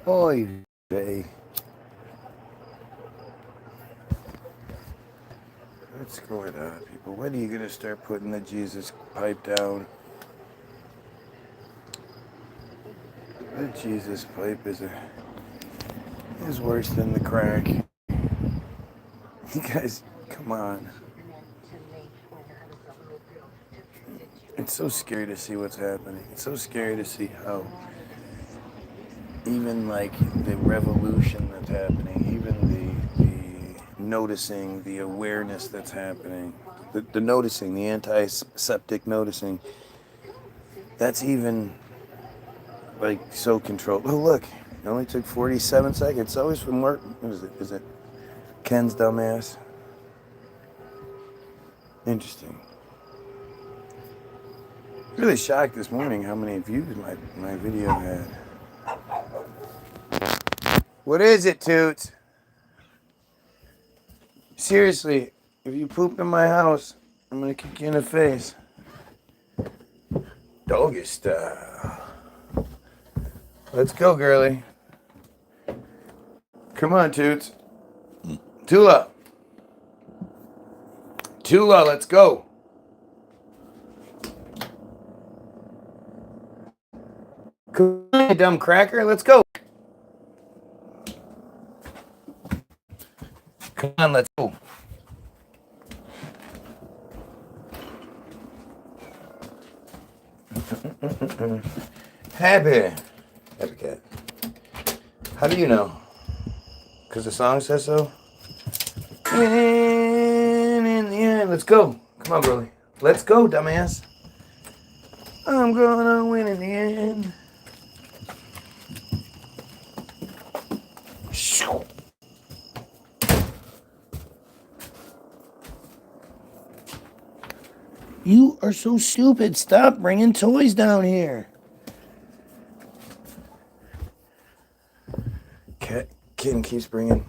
Oy vey. What's going on, people? When are you going to start putting the Jesus pipe down? The Jesus pipe is worse than the crack. You guys, come on. It's so scary to see what's happening. It's so scary to see how even like the revolution that's happening, even the noticing, the awareness that's happening, the noticing, the antiseptic noticing, that's even like so controlled. Oh look, it only took 47 seconds. It's always from work. What is it? Is it Ken's dumbass? Interesting. Really shocked this morning how many views my video had. What is it, Toots? Seriously, if you poop in my house, I'm gonna kick you in the face. Doggy style. Let's go, girly. Come on, Toots. Tula. Tula, let's go. Come on, you dumb cracker, let's go. Come on, let's go. Happy cat. How do you know? Because the song says so? In the end, let's go. Come on, girlie. Let's go, dumbass. I'm gonna win in the end. You are so stupid. Stop bringing toys down here. Ken keeps bringing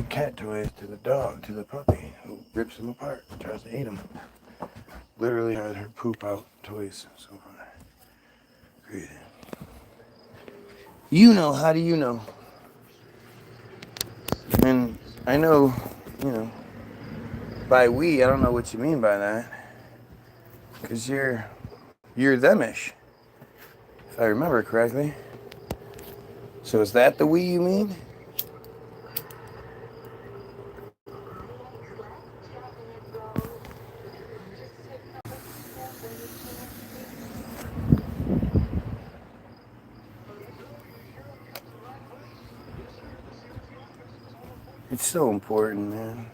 cat toys to the dog, to the puppy, who rips them apart, tries to eat them. Literally had her poop out toys so far. Crazy. You know, how do you know? And I know, by we, I don't know what you mean by that. Because you're themish, if I remember correctly. So is that the we you mean? It's so important, man.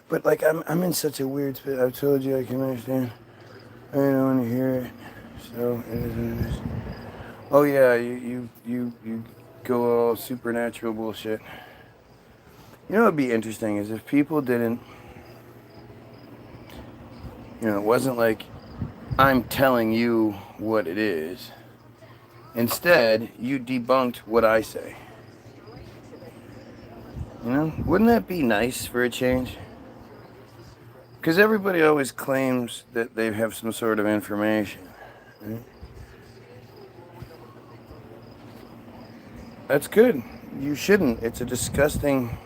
But like I'm in such a weird spot. I've told you I can understand. I don't want to hear it. So it is what it is. Oh yeah, you go all supernatural bullshit. You know what would be interesting is if people didn't, it wasn't like I'm telling you what it is. Instead, you debunked what I say. Wouldn't that be nice for a change? Because everybody always claims that they have some sort of information. Right? That's good. You shouldn't. It's a disgusting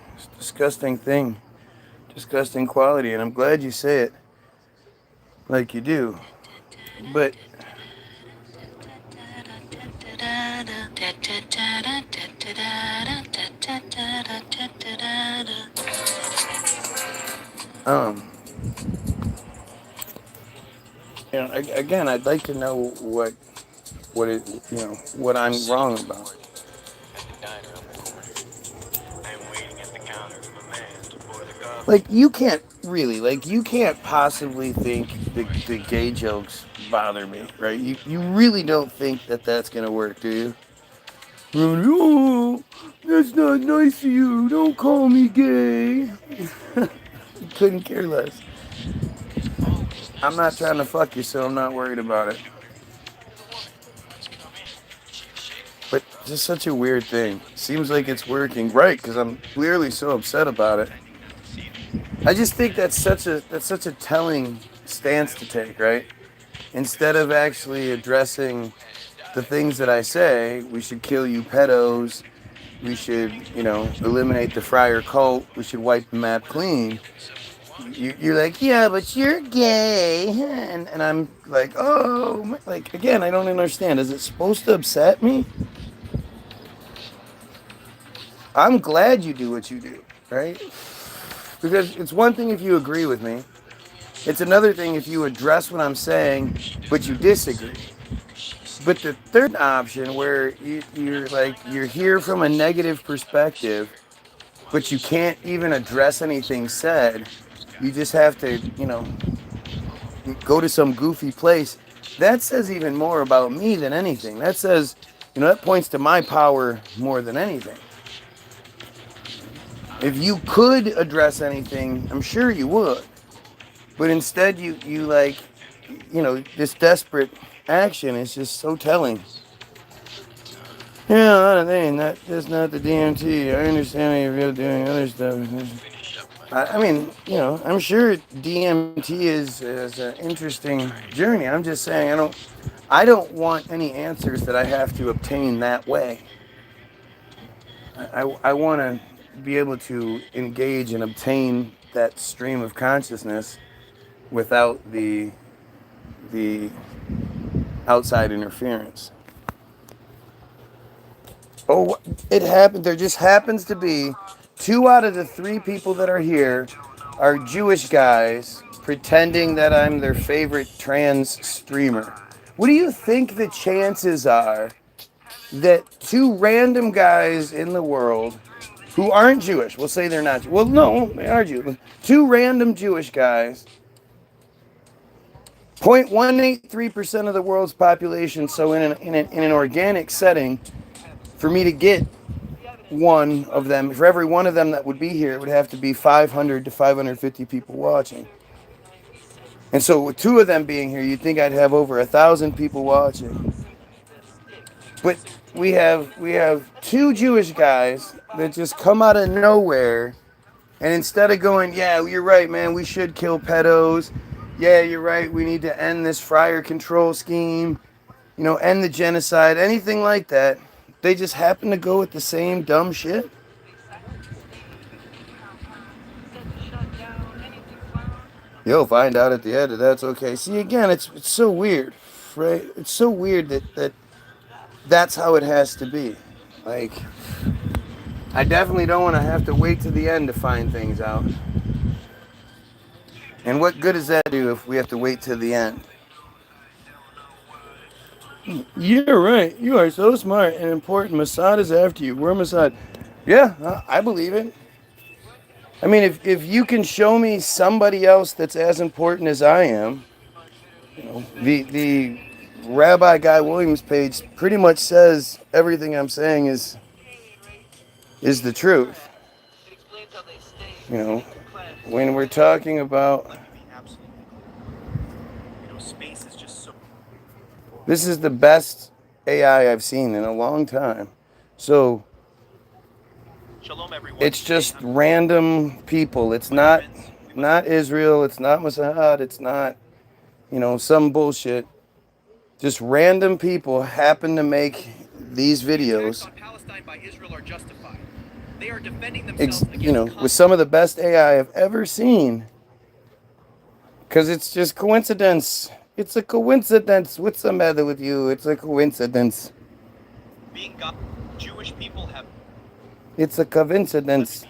thing. Disgusting quality. And I'm glad you say it like you do. But again, I'd like to know what I'm wrong about. Like, you can't possibly think the gay jokes bother me, right? You really don't think that that's gonna work, do you? Oh, that's not nice of you. Don't call me gay. Couldn't care less. I'm not trying to fuck you, so I'm not worried about it. But it's just such a weird thing. Seems like it's working, right? Because I'm clearly so upset about it. I just think that's such a telling stance to take, right? Instead of actually addressing the things that I say, we should kill you pedos, we should, eliminate the friar cult, we should wipe the map clean. You're like, yeah, but you're gay. And I'm like, oh, like, again, I don't understand. Is it supposed to upset me? I'm glad you do what you do, right? Because it's one thing if you agree with me. It's another thing if you address what I'm saying, but you disagree. But the third option where you're here from a negative perspective, but you can't even address anything said, you just have to, go to some goofy place. That says even more about me than anything. That says, that points to my power more than anything. If you could address anything, I'm sure you would. But instead, you this desperate action is just so telling. Yeah, a lot of things. That's not the DMT. I understand how you're doing other stuff. I mean, I'm sure DMT is an interesting journey. I'm just saying, I don't want any answers that I have to obtain that way. I want to be able to engage and obtain that stream of consciousness without the outside interference. Oh, it happened. There just happens to be 2 out of the 3 people that are here are Jewish guys pretending that I'm their favorite trans streamer. What do you think the chances are that 2 random guys in the world who aren't Jewish, we'll say they're not Jewish. Well, no, they are Jewish. 2 random Jewish guys, 0.183% of the world's population, so in an organic setting, for me to get one of them, for every one of them that would be here, it would have to be 500 to 550 people watching. And so with 2 of them being here, you'd think I'd have over 1,000 people watching. But we have 2 Jewish guys that just come out of nowhere, and instead of going, yeah, you're right, man, we should kill pedos. Yeah, you're right, we need to end this friar control scheme, end the genocide, anything like that. They just happen to go with the same dumb shit. You'll find out at the end, that's okay. See, again, it's so weird, right? It's so weird that's how it has to be. Like, I definitely don't want to have to wait to the end to find things out. And what good does that do if we have to wait to the end? You're right. You are so smart and important. Mossad is after you. We're Mossad. Yeah, I believe it. I mean, if you can show me somebody else that's as important as I am, the Rabbi Guy Williams page pretty much says everything I'm saying is the truth. When we're talking about this is the best AI I've seen in a long time. So it's just random people. It's not Israel. It's not Mossad. It's not, some bullshit. Just random people happen to make these videos. With some of the best AI I've ever seen. Because it's just coincidence. It's a coincidence. What's the matter with you? It's a coincidence. Jewish people have. It's a coincidence.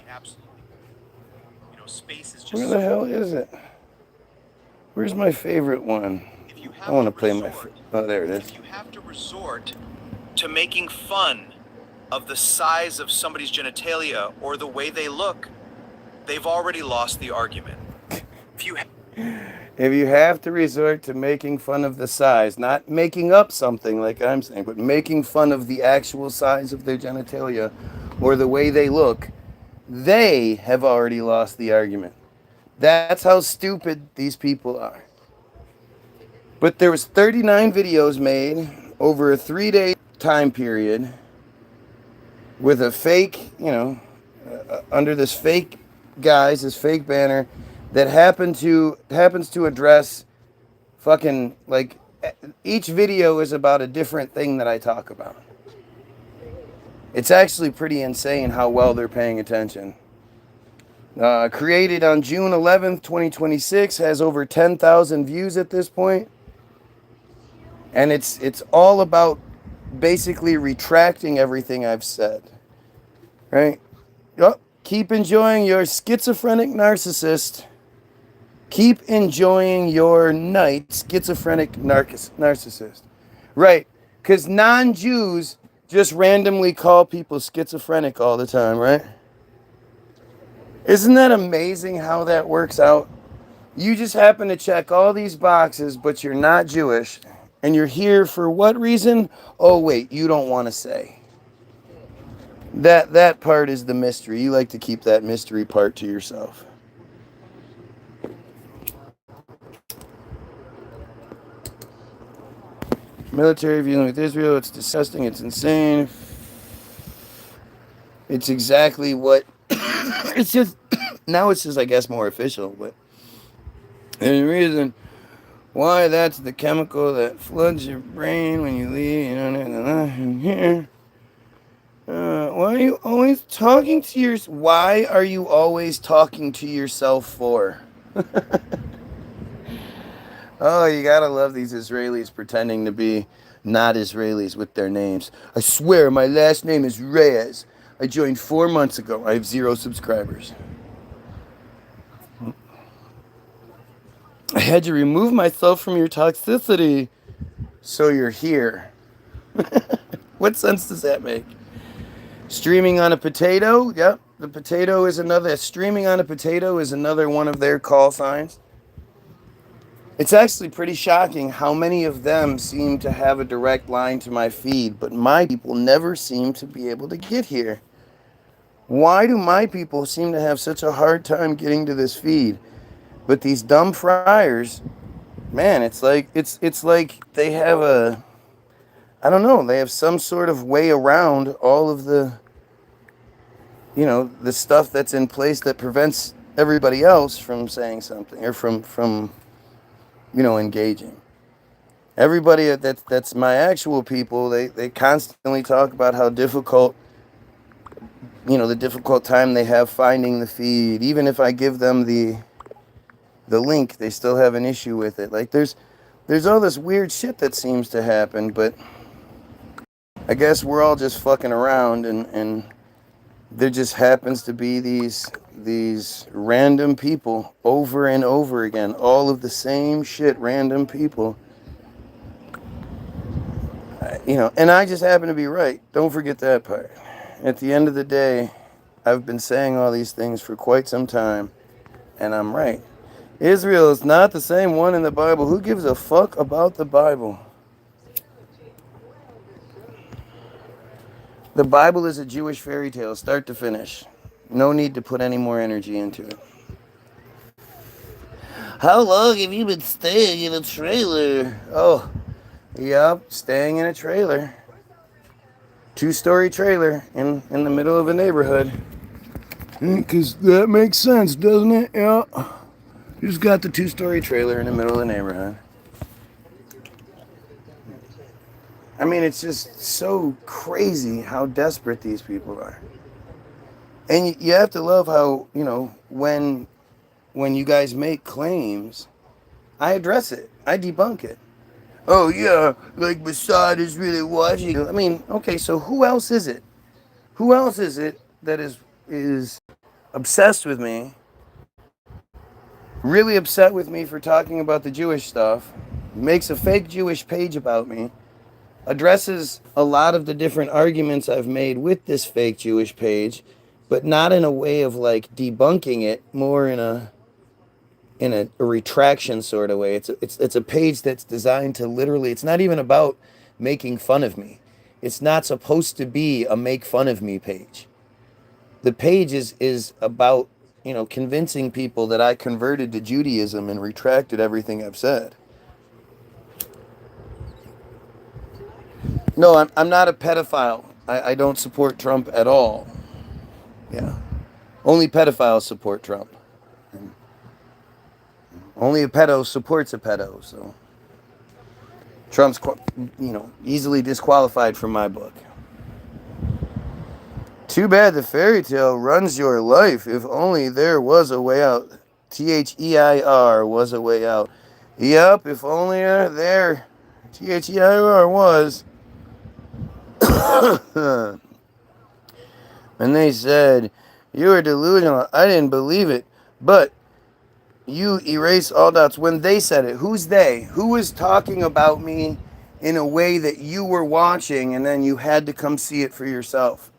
Where the hell is it? Where's my favorite one? I want to play my. Oh, there it is. If you have to resort to making fun of the size of somebody's genitalia or the way they look, they've already lost the argument. If you have to resort to making fun of the size, not making up something like I'm saying, but making fun of the actual size of their genitalia or the way they look, they have already lost the argument. That's how stupid these people are. But there was 39 videos made over a 3-day time period with a fake, under this fake guise, this fake banner that happens to address fucking like each video is about a different thing that I talk about. It's actually pretty insane how well they're paying attention. Created on June 11th, 2026, has over 10,000 views at this point. And it's all about basically retracting everything I've said. Right? Yep. Keep enjoying your schizophrenic narcissist. Keep enjoying your night, schizophrenic narcissist. Right. Because non-Jews just randomly call people schizophrenic all the time, right? Isn't that amazing how that works out? You just happen to check all these boxes, but you're not Jewish. And you're here for what reason? Oh, wait, you don't want to say. That part is the mystery. You like to keep that mystery part to yourself. Military viewing with Israel, it's disgusting, it's insane. It's exactly what... it's just... now it's just, I guess, more official, but... the reason why that's the chemical that floods your brain when you leave, you know, here. Why are you always talking to why are you always talking to yourself for? Oh, you gotta love these Israelis pretending to be not Israelis with their names. I swear my last name is Reyes. I joined 4 months ago. I have 0 subscribers. I had to remove myself from your toxicity, so you're here. What sense does that make? Streaming on a potato? Yep, the potato is another. Streaming on a potato is another one of their call signs. It's actually pretty shocking how many of them seem to have a direct line to my feed, but my people never seem to be able to get here. Why do my people seem to have such a hard time getting to this feed? But these dumb friars, man, it's like they have a, I don't know, they have some sort of way around all of the, you know, the stuff that's in place that prevents everybody else from saying something or from you know, engaging. Everybody that's my actual people, they constantly talk about how difficult, you know, the difficult time they have finding the feed. Even if I give them the link, they still have an issue with it. Like there's all this weird shit that seems to happen, but I guess we're all just fucking around, and there just happens to be these random people over and over again, all of the same shit, random people. You know, and I just happen to be right. Don't forget that part. At the end of the day, I've been saying all these things for quite some time, and I'm right. Israel is not the same one in the Bible. Who gives a fuck about the Bible? The Bible is a Jewish fairy tale, start to finish. No need to put any more energy into it. How long have you been staying in a trailer? Oh, yep, staying in a trailer. 2-story trailer in the middle of a neighborhood. Because that makes sense, doesn't it? Yeah. You just got the 2-story trailer in the middle of the neighborhood. I mean, it's just so crazy how desperate these people are. And you have to love how, you know, when you guys make claims, I address it. I debunk it. Oh, yeah, like Mossad is really watching. I mean, okay, so who else is it? Who else is it that is obsessed with me, really upset with me for talking about the Jewish stuff, makes a fake Jewish page about me, addresses a lot of the different arguments I've made with this fake Jewish page, but not in a way of like debunking it, more in a retraction sort of way. It's a page that's designed to literally, it's not even about making fun of me. It's not supposed to be a make fun of me page. The page is about, you know, convincing people that I converted to Judaism and retracted everything I've said. No, I'm not a pedophile. I don't support Trump at all. Yeah. Only pedophiles support Trump. Only a pedo supports a pedo, so. Trump's, easily disqualified from my book. Too bad the fairy tale runs your life. If only there was a way out. THEIR was a way out. Yep, if only there THEIR was. And they said, you are delusional. I didn't believe it. But you erase all doubts. When they said it, who's they? Who was talking about me in a way that you were watching and then you had to come see it for yourself?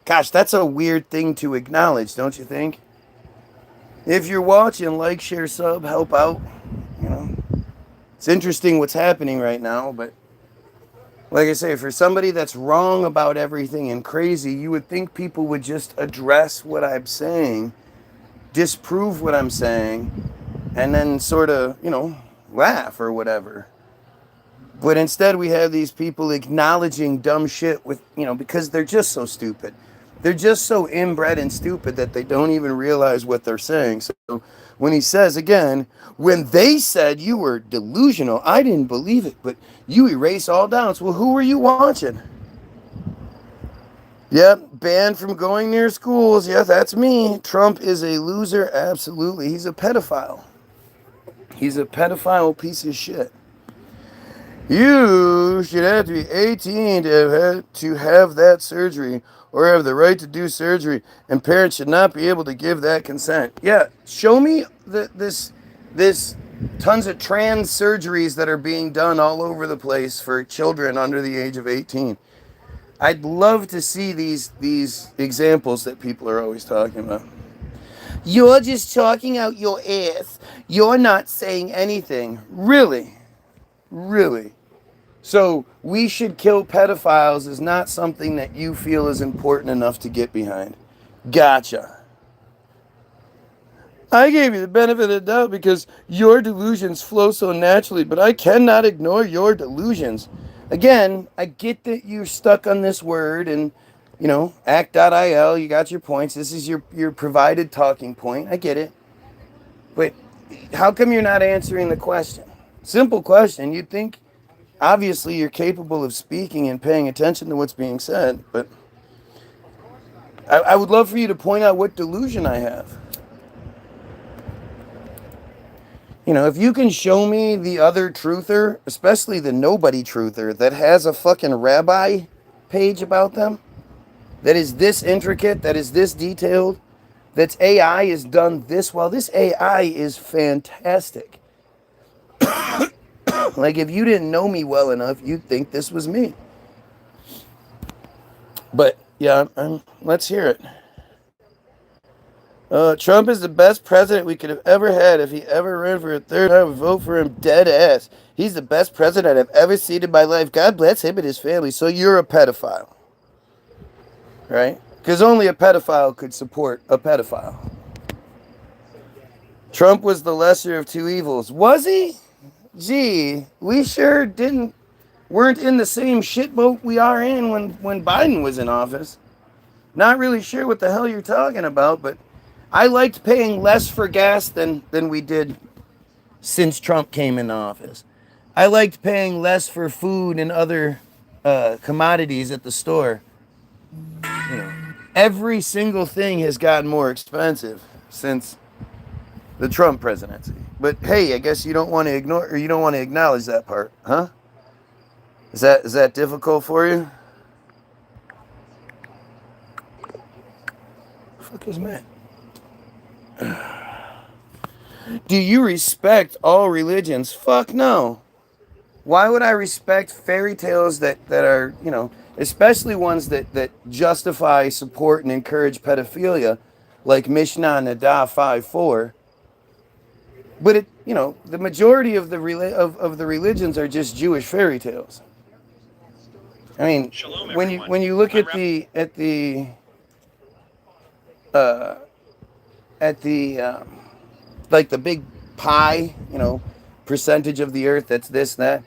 Gosh, that's a weird thing to acknowledge, don't you think? If you're watching, like, share, sub, help out. It's interesting what's happening right now, but like I say, for somebody that's wrong about everything and crazy, you would think people would just address what I'm saying, disprove what I'm saying, and then sort of, laugh or whatever. But instead we have these people acknowledging dumb shit with, because they're just so stupid. They're just so inbred and stupid that they don't even realize what they're saying. So when he says again, when they said you were delusional, I didn't believe it, but you erase all doubts. Well, who were you watching? Yep, banned from going near schools. Yeah, that's me. Trump is a loser. Absolutely. He's a pedophile. He's a pedophile piece of shit. You should have to be 18 to have that surgery or have the right to do surgery, and parents should not be able to give that consent. Yeah, show me this tons of trans surgeries that are being done all over the place for children under the age of 18. I'd love to see these examples that people are always talking about. You're just talking out your ass. You're not saying anything. Really? Really? So we should kill pedophiles is not something that you feel is important enough to get behind. Gotcha. I gave you the benefit of the doubt because your delusions flow so naturally, but I cannot ignore your delusions. Again, I get that you're stuck on this word and, act.il, you got your points. This is your provided talking point. I get it. But how come you're not answering the question? Simple question. You'd think, obviously, you're capable of speaking and paying attention to what's being said, but I would love for you to point out what delusion I have. If you can show me the other truther, especially the nobody truther, that has a fucking rabbi page about them, that is this intricate, that is this detailed, that's AI is done this well. This AI is fantastic. Like, if you didn't know me well enough, you'd think this was me. But, yeah, let's hear it. Trump is the best president we could have ever had. If he ever ran for a third, I would vote for him dead ass. He's the best president I've ever seen in my life. God bless him and his family. So you're a pedophile. Right? Because only a pedophile could support a pedophile. Trump was the lesser of two evils. Was he? Gee, we sure weren't in the same shitboat we are in when Biden was in office. Not really sure what the hell you're talking about, but I liked paying less for gas than we did since Trump came into office. I liked paying less for food and other commodities at the store. Every single thing has gotten more expensive since the Trump presidency. But hey, I guess you don't want to ignore, or you don't want to acknowledge that part, huh? Is that difficult for you? The fuck is Matt? Do you respect all religions? Fuck no. Why would I respect fairy tales that are, especially ones that justify, support, and encourage pedophilia, like Mishnah Nadah 5:4? But the majority of the religions are just Jewish fairy tales. I mean, Shalom, when you look at the like the big pie, percentage of the earth that's this, that.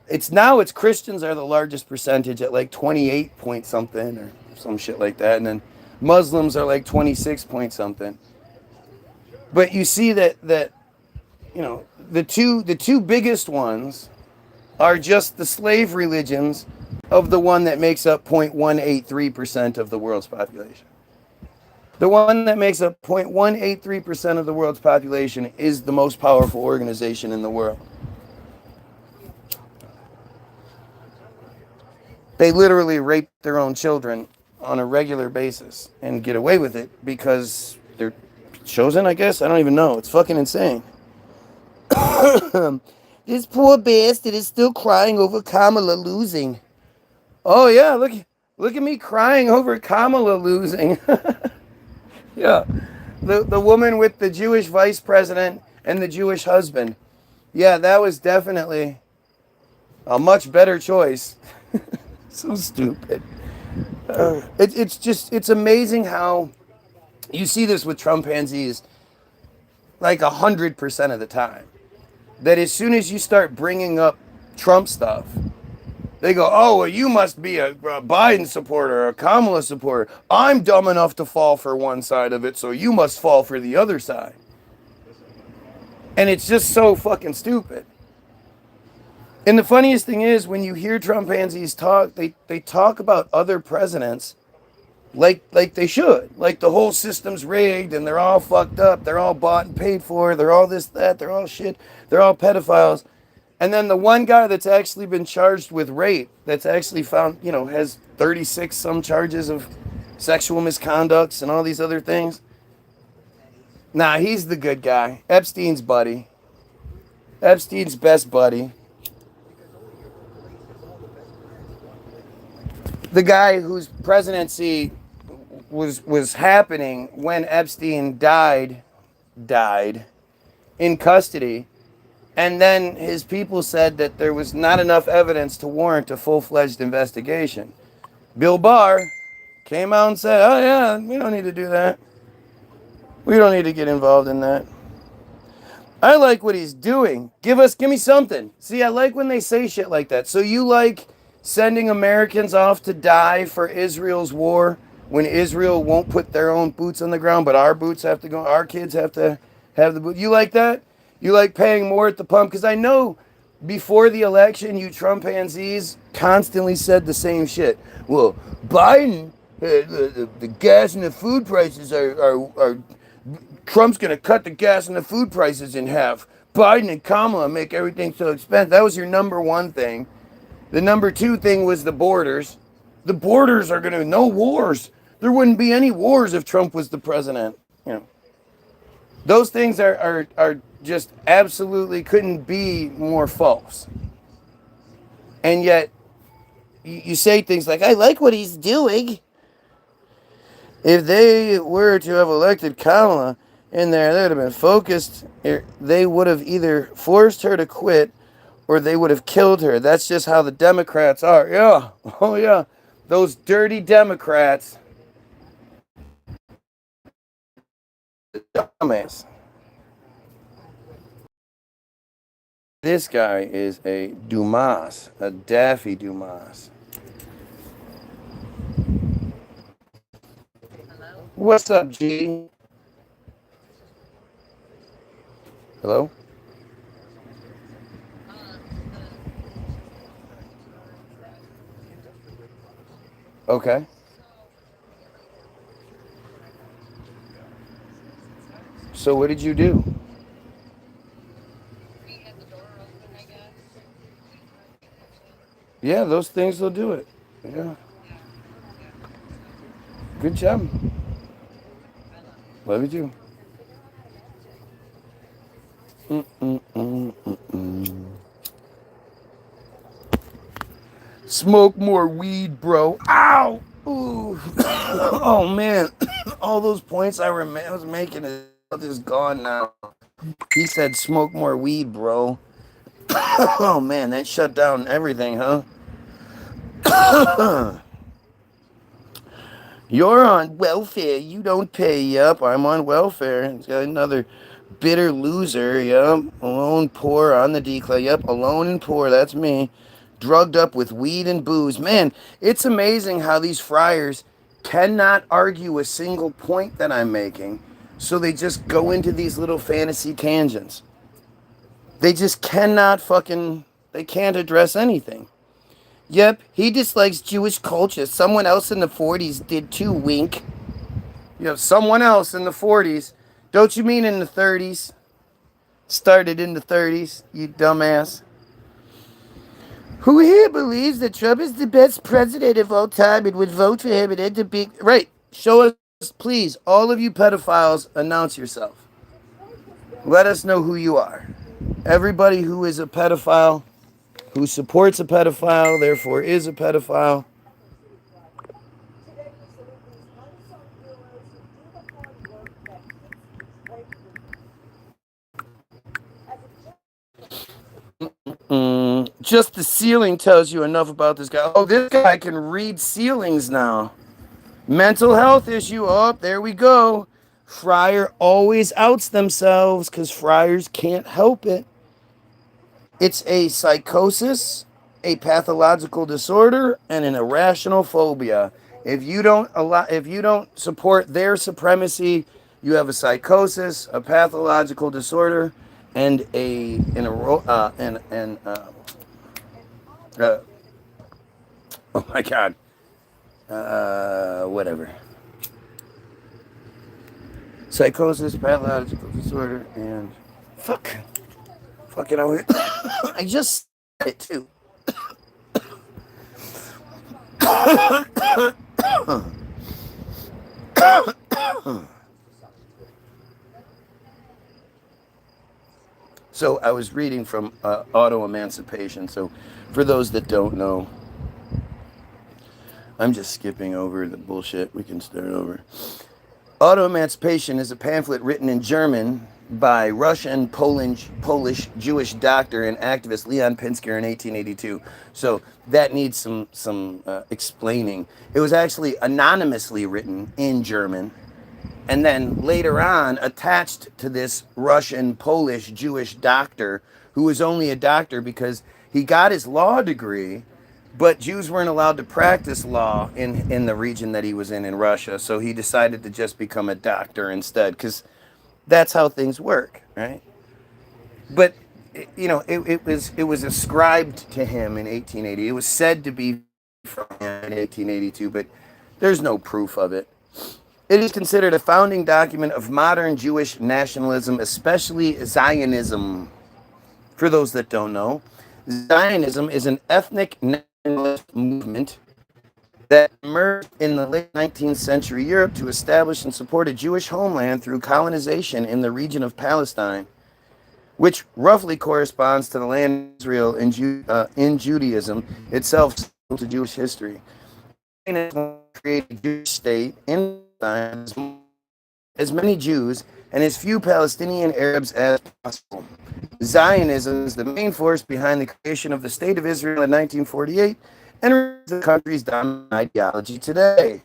It's Christians are the largest percentage at like 28 point something or some shit like that. And then Muslims are like 26 point something. But you see that the two biggest ones are just the slave religions of the one that makes up 0.183% of the world's population. The one that makes up 0.183% of the world's population is the most powerful organization in the world. They literally rape their own children on a regular basis and get away with it because they're chosen, I guess? I don't even know. It's fucking insane. This poor bastard is still crying over Kamala losing. Oh yeah, look at me crying over Kamala losing. Yeah. The woman with the Jewish vice president and the Jewish husband. Yeah, that was definitely a much better choice. So stupid. It's amazing how you see this with Trumpanzees like 100% of the time. That as soon as you start bringing up Trump stuff, they go, oh, well, you must be a Biden supporter, a Kamala supporter. I'm dumb enough to fall for one side of it, so you must fall for the other side. And it's just so fucking stupid. And the funniest thing is, when you hear Trumpanzees talk, they talk about other presidents like they should. Like the whole system's rigged and they're all fucked up. They're all bought and paid for. They're all this, that. They're all shit. They're all pedophiles. And then the one guy that's actually been charged with rape, that's actually found, has 36 some charges of sexual misconducts and all these other things. Nah, he's the good guy. Epstein's buddy. Epstein's best buddy. The guy whose presidency was happening when Epstein died in custody. And then his people said that there was not enough evidence to warrant a full-fledged investigation. Bill Barr came out and said, oh yeah, we don't need to do that. We don't need to get involved in that. I like what he's doing. Give me something. See, I like when they say shit like that. So you like sending Americans off to die for Israel's war when Israel won't put their own boots on the ground, but our boots have to go, our kids have to have the boot. You like that? You like paying more at the pump? Because I know before the election, you Trumpanzees constantly said the same shit. Well, Biden, the gas and the food prices are Trump's going to cut the gas and the food prices in half. Biden and Kamala make everything so expensive. That was your number one thing. The number two thing was the borders. The borders are going to, no wars. There wouldn't be any wars if Trump was the president. Those things are just absolutely couldn't be more false. And yet, you say things like, I like what he's doing. If they were to have elected Kamala in there, they would have been focused. They would have either forced her to quit or they would have killed her. That's just how the Democrats are. Yeah. Oh, yeah. Those dirty Democrats. Dumbass. This guy is a Dumas, a Daffy Dumas. What's up, G? Hello? Okay. So what did you do? Yeah, those things will do it. Yeah. Good job. Love you too. Smoke more weed, bro. Ow! Ooh. Oh man, all those points I was making is just gone now. He said, "Smoke more weed, bro." Oh man, that shut down everything, huh? You're on welfare. You don't pay. Yup, I'm on welfare. It's got another bitter loser. Yup, alone, poor, on the decline. Yup, alone and poor. That's me. Drugged up with weed and booze. Man, it's amazing how these friars cannot argue a single point that I'm making. So they just go into these little fantasy tangents. They just cannot fucking They can't address anything. Yep, he dislikes Jewish culture. Someone else in the 40s did too, wink. You have someone else in the 40s. Don't you mean in the 30s? Started in the 30s, you dumbass. Who here believes that Trump is the best president of all time and would vote for him and end up being... Right, show us, please, all of you pedophiles, announce yourself. Let us know who you are. Everybody who is a pedophile, who supports a pedophile, therefore is a pedophile. Just the ceiling tells you enough about this guy. Oh, this guy can read ceilings now. Mental health issue. Oh, there we go. Friar always outs themselves because friars can't help it. It's a psychosis, a pathological disorder, and an irrational phobia. If you don't support their supremacy, you have a psychosis, a pathological disorder, and oh my God, whatever. Psychosis, pathological disorder, and fucking I just said it too. So I was reading from Auto Emancipation. So for those that don't know, I'm just skipping over the bullshit. We can start over. Auto Emancipation is a pamphlet written in German by Russian, Polish Jewish doctor and activist Leon Pinsker in 1882. So that needs some explaining. It was actually anonymously written in German, and then later on attached to this Russian, Polish Jewish doctor, who was only a doctor because he got his law degree, but Jews weren't allowed to practice law in the region that he was in Russia. So he decided to just become a doctor instead, because that's how things work, right? But it was ascribed to him in 1880. It was said to be from him in 1882, but there's no proof of it. It is considered a founding document of modern Jewish nationalism, especially Zionism. For those that don't know, Zionism is an ethnic nationalist movement that emerged in the late 19th century Europe to establish and support a Jewish homeland through colonization in the region of Palestine, which roughly corresponds to the land of Israel in Judaism itself, to Jewish history. Zionism created a Jewish state in Palestine, as many Jews and as few Palestinian Arabs as possible. Zionism is the main force behind the creation of the State of Israel in 1948 and the country's dominant ideology today.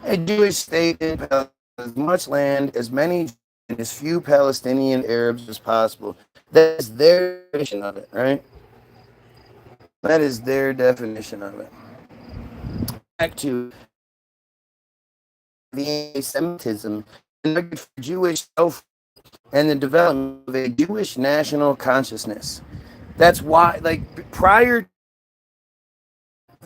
A Jewish state in Palestine has as much land, as many and as few Palestinian Arabs as possible. That is their definition of it, right? That is their definition of it. Back to the anti-Semitism and for Jewish self and the development of a Jewish national consciousness. That's why, like, prior,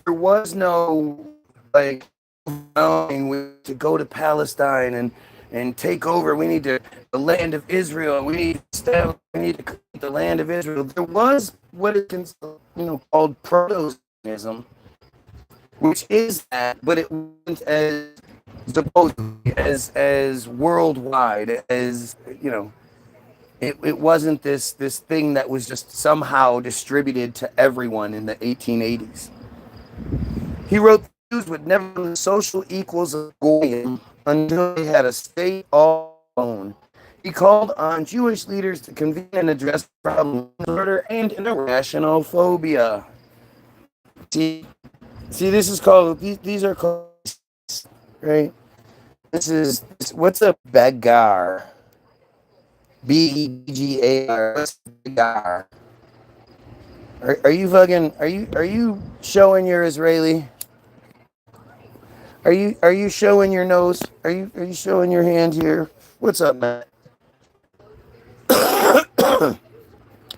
there was no, like, to go to Palestine and take over. We need the land of Israel. We need to create the land of Israel. There was what is called proto-Zionism, which is that, but it wasn't as supposedly as worldwide as It wasn't this thing that was just somehow distributed to everyone in the 1880s. He wrote Jews would never be the social equals of Goyim until they had a state all alone. He called on Jewish leaders to convene and address the problem of murder and an irrational phobia. See, this is called, these are called, right? What's a begar? Begar. What's begar? Are you showing your Israeli? Are you showing your nose? Are you showing your hand here? What's up, Matt?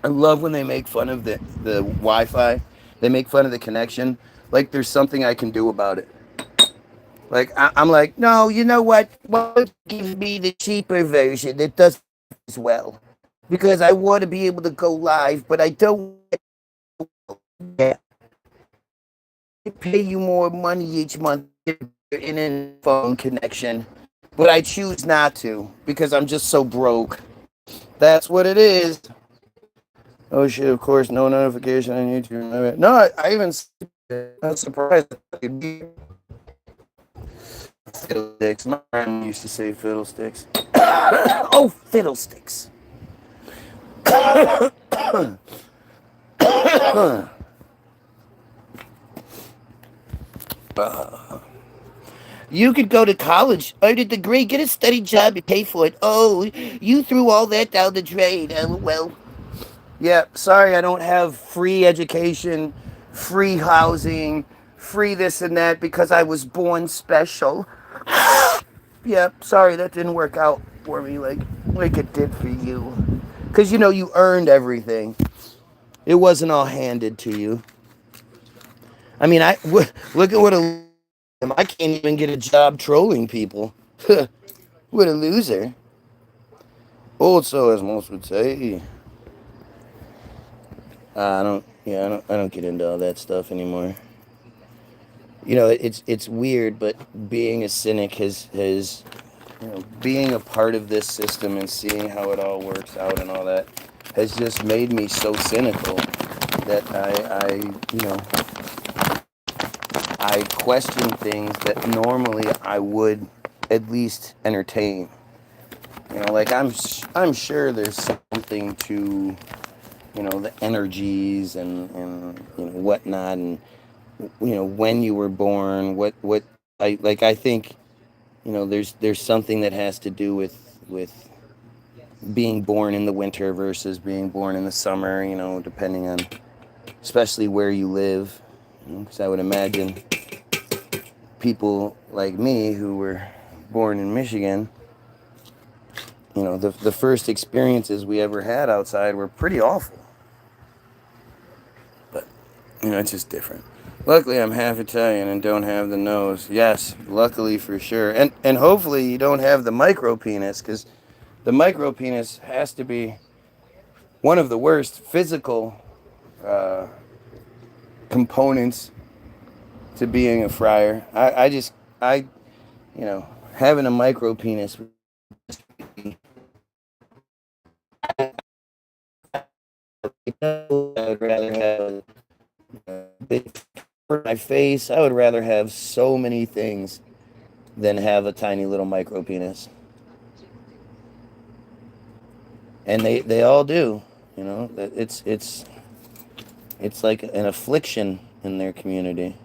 I love when they make fun of the Wi-Fi. They make fun of the connection. Like there's something I can do about it. Like I'm like, no, you know what? Why don't you give me the cheaper version that does as well? Because I want to be able to go live, but I don't yeah, pay you more money each month in a phone connection. But I choose not to because I'm just so broke. That's what it is. Oh shit, of course, no notification on YouTube. No, I even I'm surprised. Fiddlesticks. My grandma used to say fiddlesticks. Oh, fiddlesticks. You could go to college, earn a degree, get a steady job, and pay for it. Oh, you threw all that down the drain. Well, yeah, sorry, I don't have free education, free housing, free this and that because I was born special. Yeah, sorry, that didn't work out for me like it did for you. Because, you know, you earned everything. It wasn't all handed to you. I mean, look at what I can't even get a job trolling people. What a loser. Also, as most would say, I don't get into all that stuff anymore. You know, it's weird, but being a cynic has being a part of this system and seeing how it all works out and all that has just made me so cynical that I question things that normally I would at least entertain. You know, like I'm sure there's something to, you know, the energies and you know whatnot, and you know when you were born, what I think, you know, there's something that has to do with being born in the winter versus being born in the summer, you know, depending on especially where you live. Because I would imagine people like me who were born in Michigan, you know, the first experiences we ever had outside were pretty awful. But, you know, it's just different. Luckily, I'm half Italian and don't have the nose. Yes, luckily for sure. And hopefully you don't have the micro penis, because the micro penis has to be one of the worst physical components to being a friar. You know, having a micro penis, I would rather have a big for my face. I would rather have so many things than have a tiny little micro penis. And they all do, you know. It's like an affliction in their community.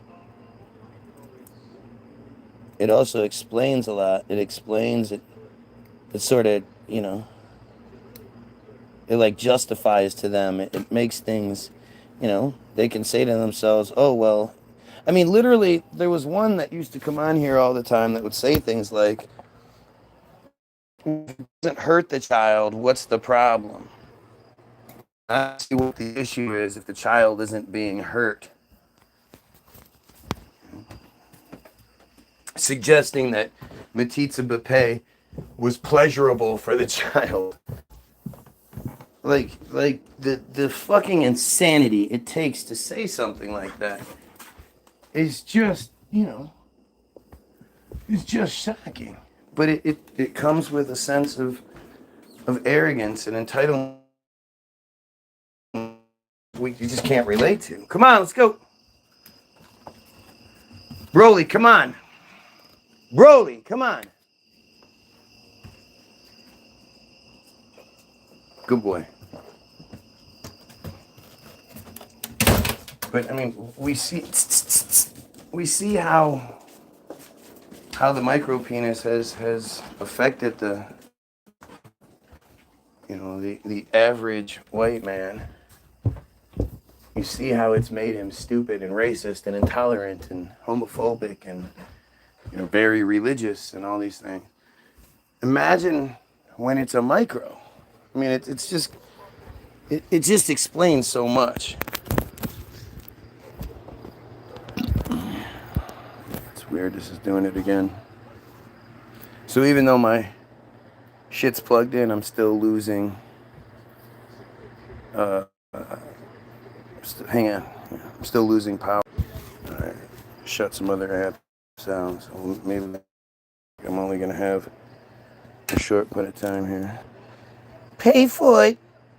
It also explains a lot. It explains it. It sort of, you know, it like justifies to them. It makes things, you know, they can say to themselves, oh, well, I mean, literally, there was one that used to come on here all the time that would say things like, if it doesn't hurt the child, what's the problem? I see what the issue is if the child isn't being hurt. Suggesting that metzitzia was pleasurable for the child. Like the fucking insanity it takes to say something like that is just, you know, it's just shocking. But it comes with a sense of arrogance and entitlement you just can't relate to. Come on, let's go. Broly, come on. Broly, come on. Good boy. But I mean, we see how the micro penis has affected the, you know, the average white man. You see how it's made him stupid and racist and intolerant and homophobic and, you know, very religious and all these things. Imagine when it's a micro. I mean, it's just, It just explains so much. It's weird, this is doing it again. So even though my shit's plugged in, I'm still losing. Hang on. I'm still losing power. Alright. Shut some other app sounds. So maybe I'm only going to have a short bit of time here. Pay for it.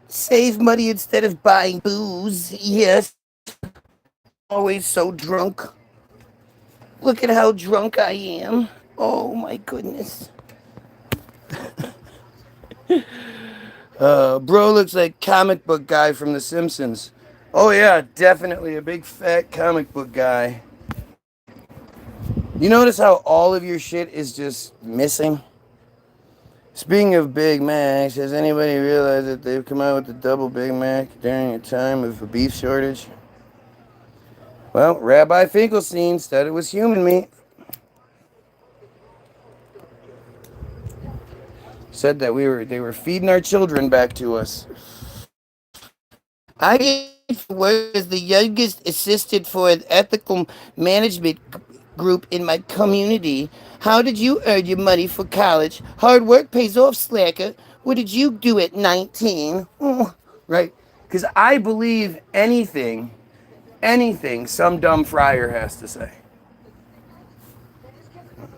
Save money instead of buying booze. Yes. Always so drunk. Look at how drunk I am. Oh my goodness. Bro looks like comic book guy from The Simpsons. Oh yeah, definitely a big fat comic book guy. You notice how all of your shit is just missing? Speaking of Big Macs, has anybody realized that they've come out with the double Big Mac during a time of a beef shortage? Well, Rabbi Finkelstein said it was human meat. Said that they were feeding our children back to us. I was the youngest assistant for an ethical management group in my community. How did you earn your money for college? Hard work pays off, slacker. What did you do at 19? Oh, right? Because I believe anything some dumb friar has to say.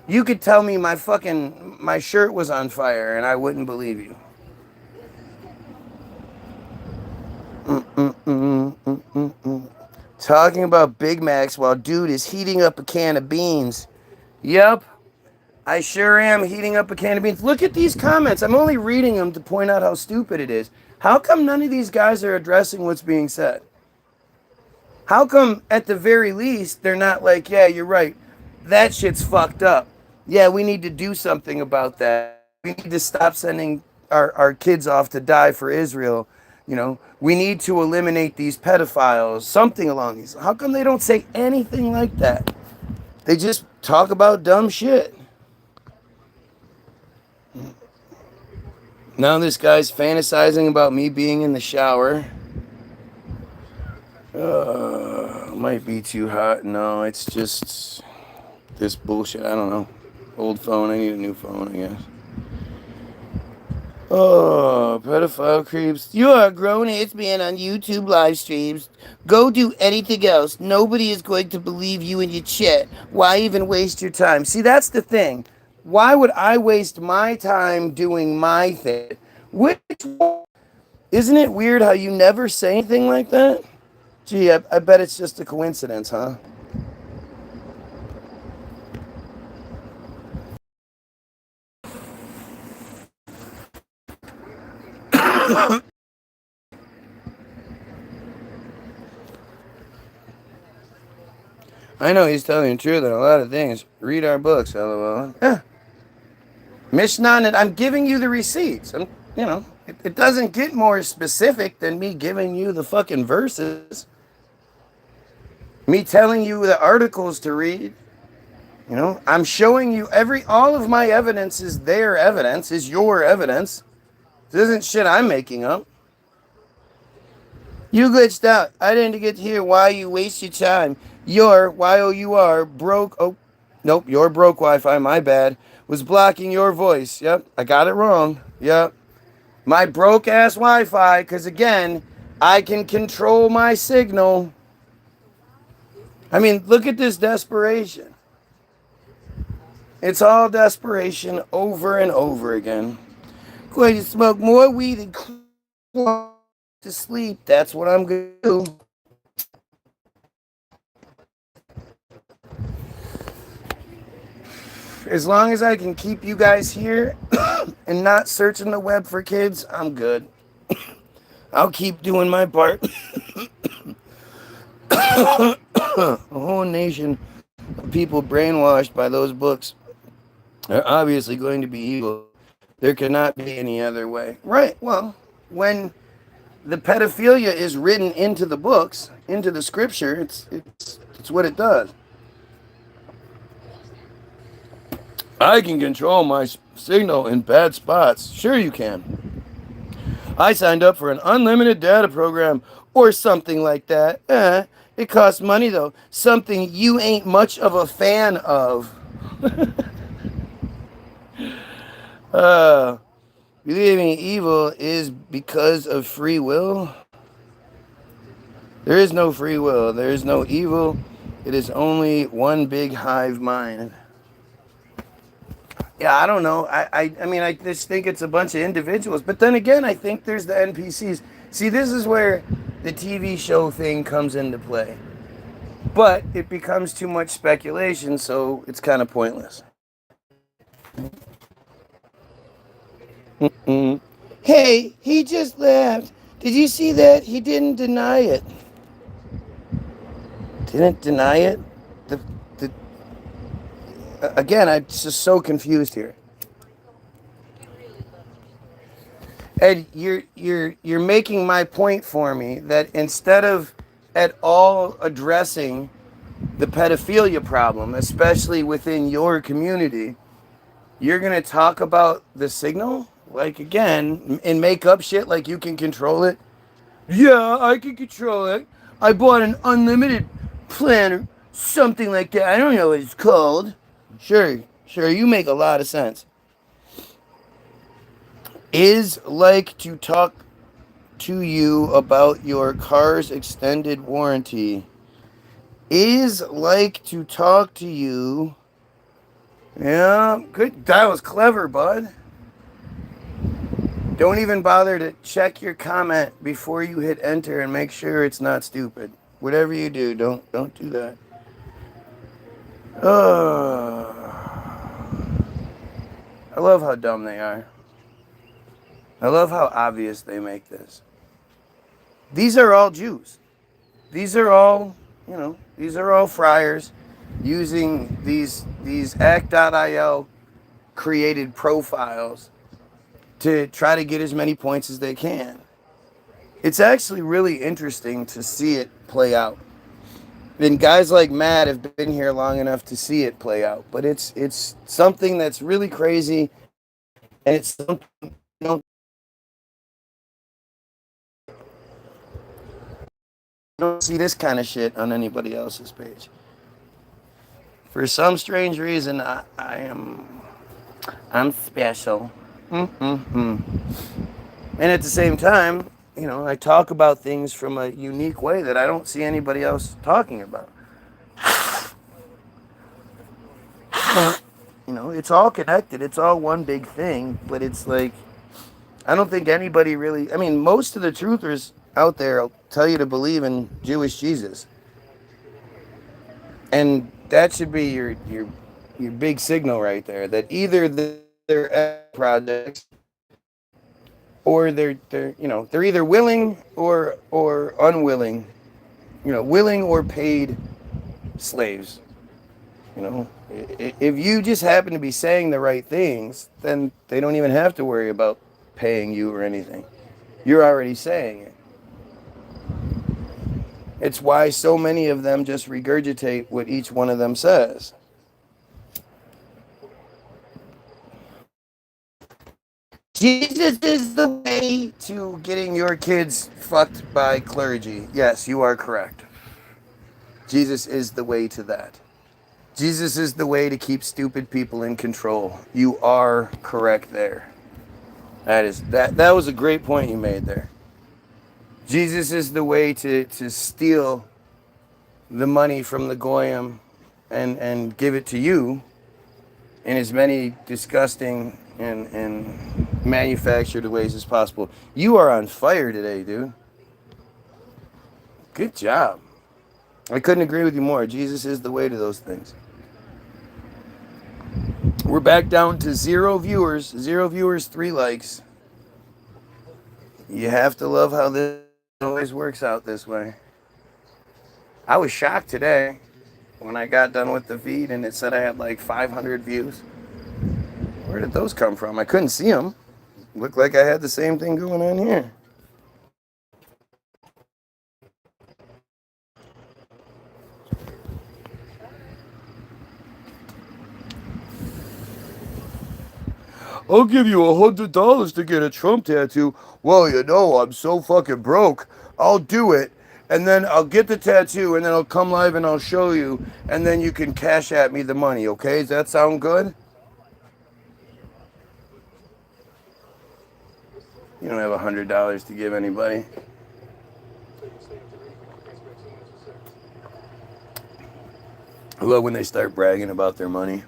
You could tell me my shirt was on fire and I wouldn't believe you. Talking about Big Macs while dude is heating up a can of beans. Yep, I sure am heating up a can of beans. Look at these comments. I'm only reading them to point out how stupid it is. How come none of these guys are addressing what's being said? How come, at the very least, they're not like, yeah, you're right. That shit's fucked up. Yeah, we need to do something about that. We need to stop sending our kids off to die for Israel. You know, we need to eliminate these pedophiles. Something along these. How come they don't say anything like that? They just talk about dumb shit. Now this guy's fantasizing about me being in the shower. Might be too hot. No, it's just this bullshit. I don't know. Old phone. I need a new phone, I guess. Oh, pedophile creeps. You are a grown-ass man on YouTube live streams. Go do anything else. Nobody is going to believe you in your chat. Why even waste your time? See, that's the thing. Why would I waste my time doing my thing? Isn't it weird how you never say anything like that? Gee, I bet it's just a coincidence, huh? I know he's telling the truth on a lot of things. Read our books, lol. Yeah. Mishnah, and I'm giving you the receipts. It doesn't get more specific than me giving you the fucking verses. Me telling you the articles to read. I'm showing you all of my evidence is their evidence, is your evidence. This isn't shit I'm making up. You glitched out. I didn't get to hear why you waste your time. Your Y-O-U-R broke. Oh, nope, your broke Wi-Fi, my bad. Was blocking your voice. Yep, I got it wrong. Yep. My broke ass Wi-Fi, because again, I can control my signal. I mean, look at this desperation. It's all desperation over and over again. Going to smoke more weed and to sleep. That's what I'm going to do. As long as I can keep you guys here and not searching the web for kids, I'm good. I'll keep doing my part. A whole nation of people brainwashed by those books are obviously going to be evil. There cannot be any other way. Right, well, when the pedophilia is written into the books, into the scripture, it's what it does. I can control my signal in bad spots. Sure you can. I signed up for an unlimited data program or something like that. It costs money though. Something you ain't much of a fan of. uh, Believing evil is because of free will. There is no free will. There is no evil. It is only one big hive mind. Yeah, I don't know. I mean, I just think it's a bunch of individuals. But then again, I think there's the NPCs. See, this is where the TV show thing comes into play. But it becomes too much speculation, so it's kind of pointless. Mm. Hey, he just left. Did you see that? He didn't deny it. Didn't deny it? The, the Again, I'm just so confused here. Ed, you're making my point for me that instead of at all addressing the pedophilia problem, especially within your community, you're gonna talk about the signal, like again, and make up shit like you can control it. Yeah, I can control it. I bought an unlimited plan or something like that. I don't know what it's called. Sure, you make a lot of sense. Is like to talk to you about your car's extended warranty. Is like to talk to you. Yeah, good. That was clever, bud. Don't even bother to check your comment before you hit enter and make sure it's not stupid. Whatever you do, don't do that. I love how dumb they are. I love how obvious they make this. These are all Jews. These are all, these are all friars using these act.il created profiles to try to get as many points as they can. It's actually really interesting to see it play out. And guys like Matt have been here long enough to see it play out. But it's something that's really crazy, and it's something you don't see this kind of shit on anybody else's page. For some strange reason, I'm special. Mm-hmm. And at the same time, I talk about things from a unique way that I don't see anybody else talking about. It's all connected. It's all one big thing, but it's like, I don't think anybody really, I mean, most of the truthers out there will tell you to believe in Jewish Jesus. And that should be your big signal right there, that either they're projects or they're either willing or unwilling, willing or paid slaves. If you just happen to be saying the right things, then they don't even have to worry about paying you or anything. You're already saying it. It's why so many of them just regurgitate what each one of them says. Jesus is the way to getting your kids fucked by clergy. Yes, you are correct. Jesus is the way to that. Jesus is the way to keep stupid people in control. You are correct there. That was a great point you made there. Jesus is the way to steal the money from the Goyim and give it to you in as many disgusting and manufactured ways as possible. You are on fire today, dude. Good job. I couldn't agree with you more. Jesus is the way to those things. We're back down to 0 viewers. 0 viewers, 3 likes. You have to love how this always works out this way. I was shocked today when I got done with the feed and it said I had like 500 views. Where did those come from? I couldn't see them. Looked like I had the same thing going on here. I'll give you $100 to get a Trump tattoo. Well, you know, I'm so fucking broke. I'll do it. And then I'll get the tattoo and then I'll come live and I'll show you. And then you can cash at me the money, okay? Does that sound good? You don't have $100 to give anybody. I love when they start bragging about their money.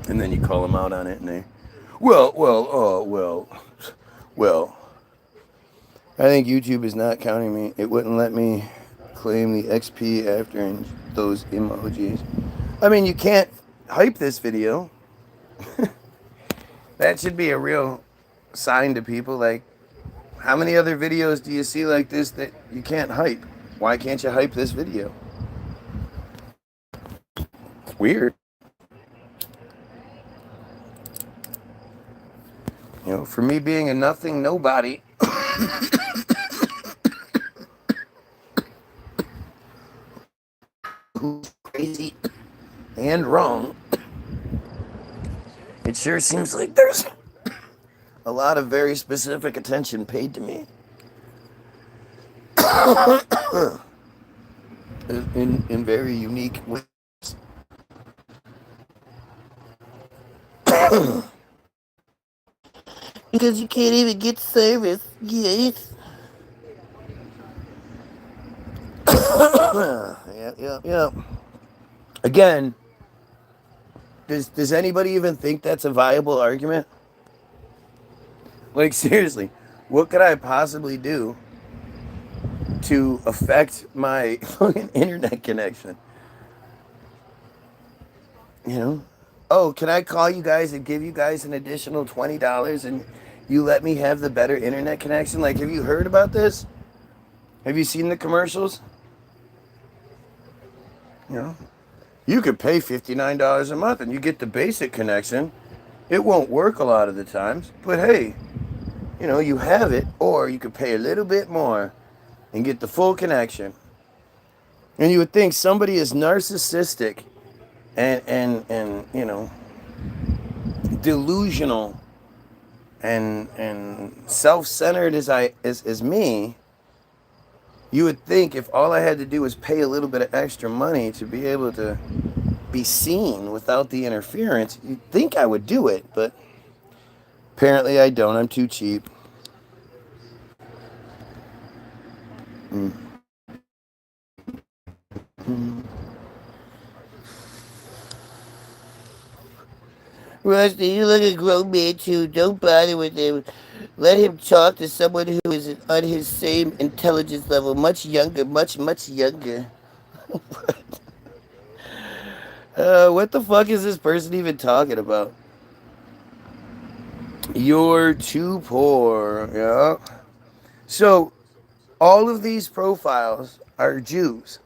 And then you call them out on it and they, well. I think YouTube is not counting me. It wouldn't let me claim the XP after those emojis. I mean, you can't hype this video. That should be a real sign to people. Like, how many other videos do you see like this that you can't hype? Why can't you hype this video? It's weird. You know, for me being a nothing nobody, who's crazy and wrong, it sure seems like there's a lot of very specific attention paid to me. in very unique ways. Because you can't even get service. Yes. Yeah. Again, does anybody even think that's a viable argument? Like, seriously, what could I possibly do to affect my fucking internet connection? You know? Oh, can I call you guys and give you guys an additional $20 and you let me have the better internet connection? Like, have you heard about this? Have you seen the commercials? You know, you could pay $59 a month and you get the basic connection. It won't work a lot of the times, but hey, you know, you have it, or you could pay a little bit more and get the full connection. And you would think somebody as narcissistic and you know, delusional and self-centered as me, you would think if all I had to do was pay a little bit of extra money to be able to be seen without the interference, you'd think I would do it, but apparently I don't. I'm too cheap. Rusty, you look a grown man too. Don't bother with him. Let him talk to someone who is on his same intelligence level, much younger, much younger. What the fuck is this person even talking about? You're too poor. Yeah. So, all of these profiles are Jews.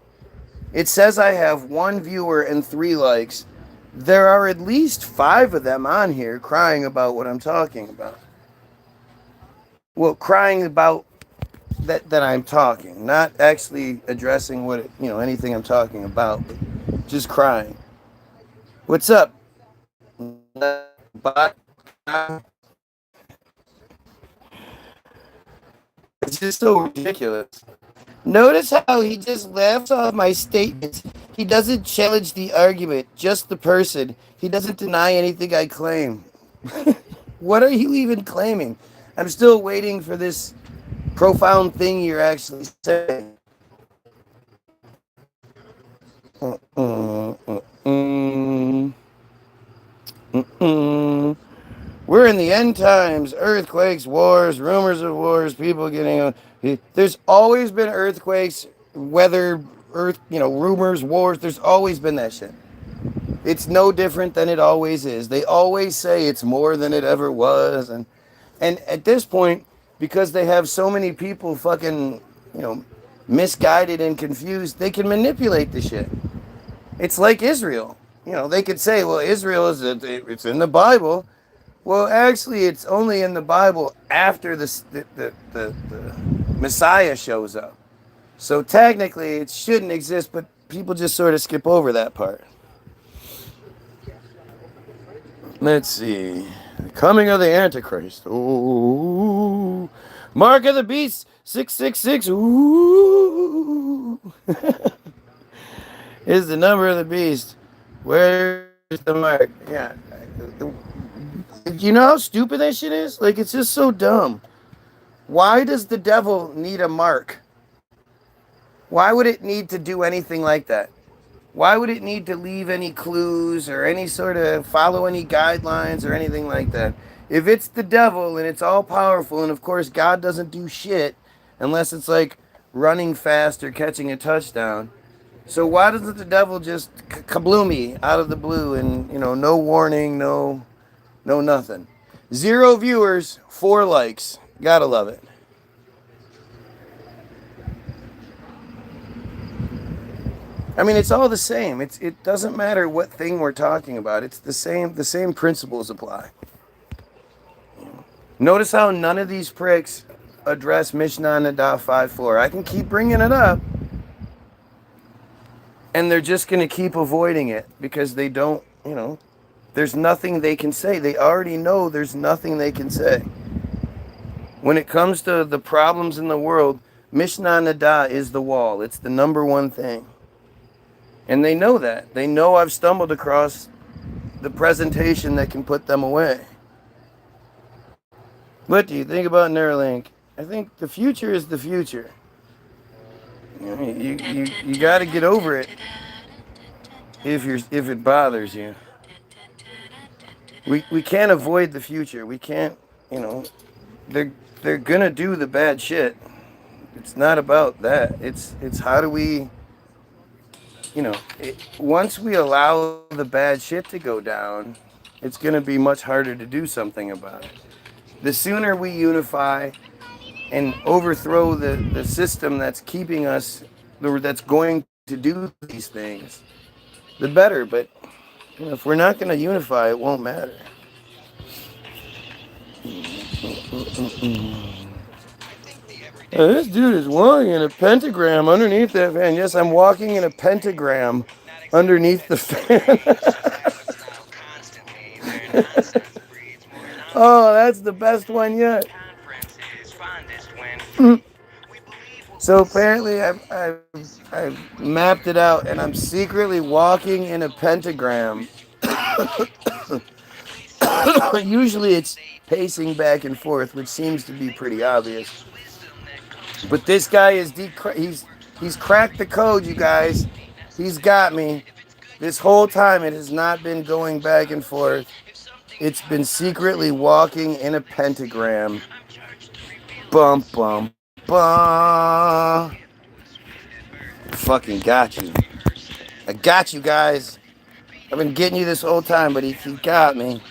It says I have 1 viewer and 3 likes. There are at least 5 of them on here crying about what I'm talking about. Well, crying about that I'm talking, not actually addressing what anything I'm talking about, but just crying. What's up? It's just so ridiculous. Notice how he just laughs off my statements. He doesn't challenge the argument, just the person. He doesn't deny anything I claim. What are you even claiming? I'm still waiting for this profound thing you're actually saying. We're in the end times. Earthquakes, wars, rumors of wars, people getting... There's always been earthquakes, weather, rumors, wars. There's always been that shit. It's no different than it always is. They always say it's more than it ever was. And at this point, because they have so many people fucking, misguided and confused, they can manipulate the shit. It's like Israel. They could say, well, Israel it's in the Bible. Well, actually, it's only in the Bible after the Messiah shows up. So technically, it shouldn't exist, but people just sort of skip over that part. Let's see. Coming of the Antichrist. Ooh. Mark of the Beast. 666. Ooh. Is the number of the beast. Where's the mark? Yeah. You know how stupid that shit is? Like, it's just so dumb. Why does the devil need a mark? Why would it need to do anything like that? Why would it need to leave any clues or any sort of follow any guidelines or anything like that? If it's the devil and it's all powerful, and of course God doesn't do shit unless it's like running fast or catching a touchdown. So why doesn't the devil just kabloomy out of the blue and, no warning, no nothing? 0 viewers, 4 likes. Gotta love it. I mean, it's all the same. It doesn't matter what thing we're talking about. It's the same. The same principles apply. Notice how none of these pricks address Mishnah Nada 5:4. I can keep bringing it up, and they're just going to keep avoiding it because they don't. There's nothing they can say. They already know there's nothing they can say. When it comes to the problems in the world, Mishnah Nada is the wall. It's the number one thing. And they know that. They know I've stumbled across the presentation that can put them away. What do you think about Neuralink? I think the future is the future. You got to get over it if it bothers you. We can't avoid the future. We can't, they're gonna do the bad shit. It's not about that. It's how do we, once we allow the bad shit to go down, it's going to be much harder to do something about it. The sooner we unify and overthrow the system that's keeping us, that's going to do these things, the better. But if we're not going to unify, it won't matter. This dude is walking in a pentagram underneath that fan. Yes, I'm walking in a pentagram underneath the fan. Oh, that's the best one yet. So apparently I've mapped it out, and I'm secretly walking in a pentagram. Usually it's pacing back and forth, which seems to be pretty obvious. But this guy he's cracked the code, you guys. He's got me. This whole time it has not been going back and forth. It's been secretly walking in a pentagram. Bum bum bum. Fucking got you. I got you guys. I've been getting you this whole time, but he got me.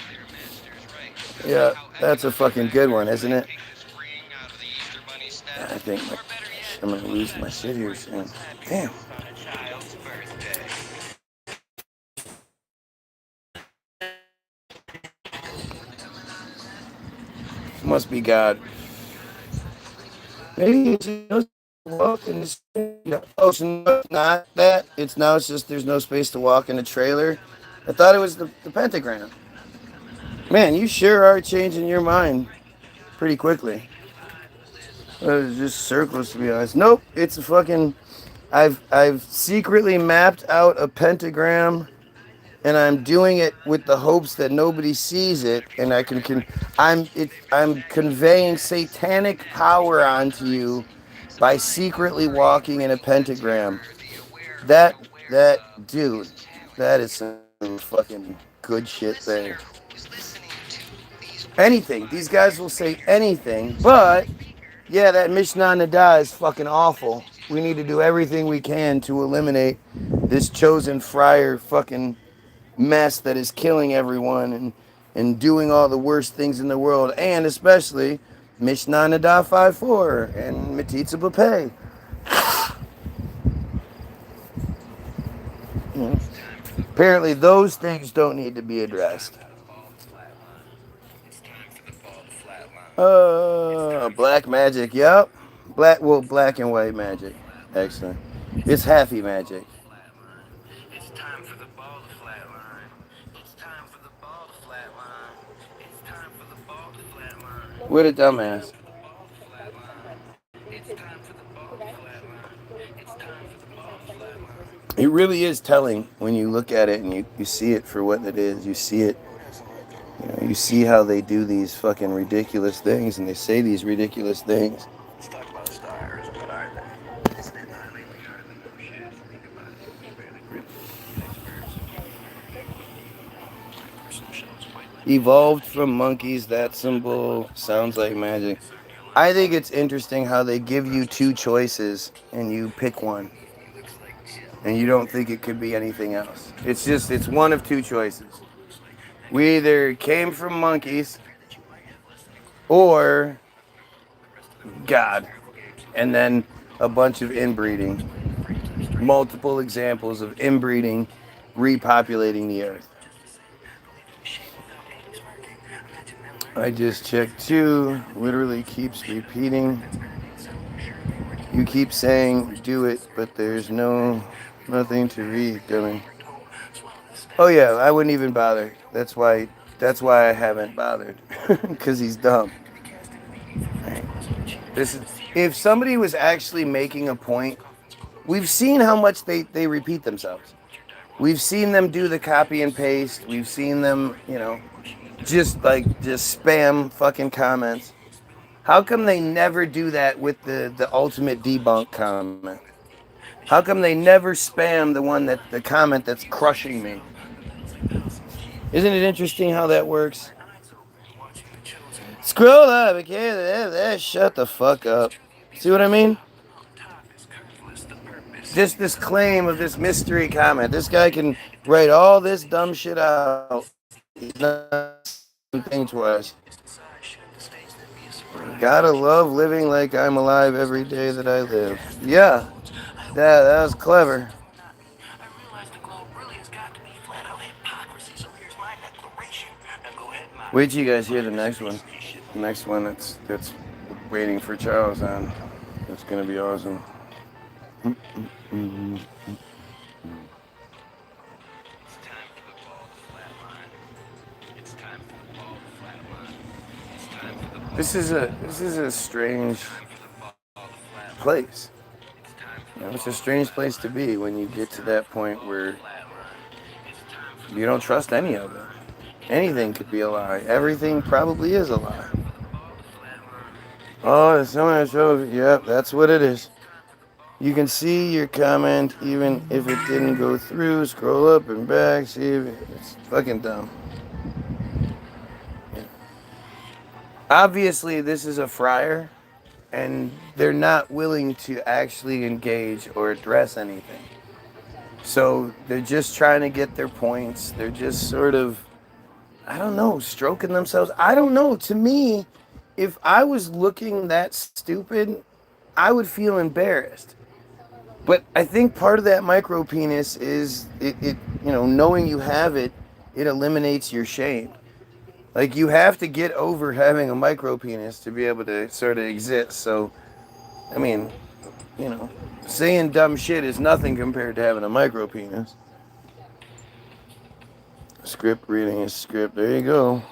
Yeah, that's a fucking good one, isn't it? I think I'm gonna lose my shit here soon. Damn. Must be God. Maybe it's just walk in the oh, so not that. It's just there's no space to walk in a trailer. I thought it was the pentagram. Man, you sure are changing your mind pretty quickly. It was just circles, to be honest. Nope, it's a fucking. I've secretly mapped out a pentagram, and I'm doing it with the hopes that nobody sees it, and I'm conveying satanic power onto you by secretly walking in a pentagram. That dude, that is some fucking good shit there. Anything. These guys will say anything, but yeah, that Mishnah Nada is fucking awful. We need to do everything we can to eliminate this chosen friar fucking mess that is killing everyone and doing all the worst things in the world, and especially Mishnah Nada 5:4 and metzitzia. Apparently those things don't need to be addressed. Black magic, yep. Black and white magic. Excellent. It's halfy magic. It's time for the ball to flatline. It's time for the ball to flatline. It's time What a dumbass. It really is telling when you look at it and you see it for what it is. You see it, you see how they do these fucking ridiculous things and they say these ridiculous things. Let's talk about stars. What are they? Evolved from monkeys, that symbol sounds like magic. I think it's interesting how they give you two choices and you pick one. And you don't think it could be anything else. It's one of two choices. We either came from monkeys or God. And then a bunch of inbreeding. Multiple examples of inbreeding repopulating the earth. I just checked too. Literally keeps repeating. You keep saying do it, but there's nothing to read, dummy. Oh yeah, I wouldn't even bother. That's why I haven't bothered. Cause he's dumb. Right. This is if somebody was actually making a point, we've seen how much they repeat themselves. We've seen them do the copy and paste. We've seen them, just spam fucking comments. How come they never do that with the ultimate debunk comment? How come they never spam the comment that's crushing me? Isn't it interesting how that works? Scroll up, okay? Shut the fuck up. See what I mean? Just this claim of this mystery comment. This guy can write all this dumb shit out. He's not thing twice. Gotta love living like I'm alive every day that I live. Yeah, that was clever. Wait till you guys hear the next one. The next one that's waiting for Charles on. It's gonna be awesome. This is a strange place. It's a strange place to be when you get to that point where you don't trust any of it. Anything could be a lie. Everything probably is a lie. Oh, there's someone that shows. Yep, that's what it is. You can see your comment even if it didn't go through. Scroll up and back. See if it's fucking dumb. Yeah. Obviously, this is a friar, and they're not willing to actually engage or address anything. So they're just trying to get their points. They're just sort of, I don't know, stroking themselves. I don't know. To me, if I was looking that stupid, I would feel embarrassed. But I think part of that micro penis is it knowing you have it, it eliminates your shame. Like you have to get over having a micro penis to be able to sort of exist. So, I mean, saying dumb shit is nothing compared to having a micro penis. Script reading is script. There you go.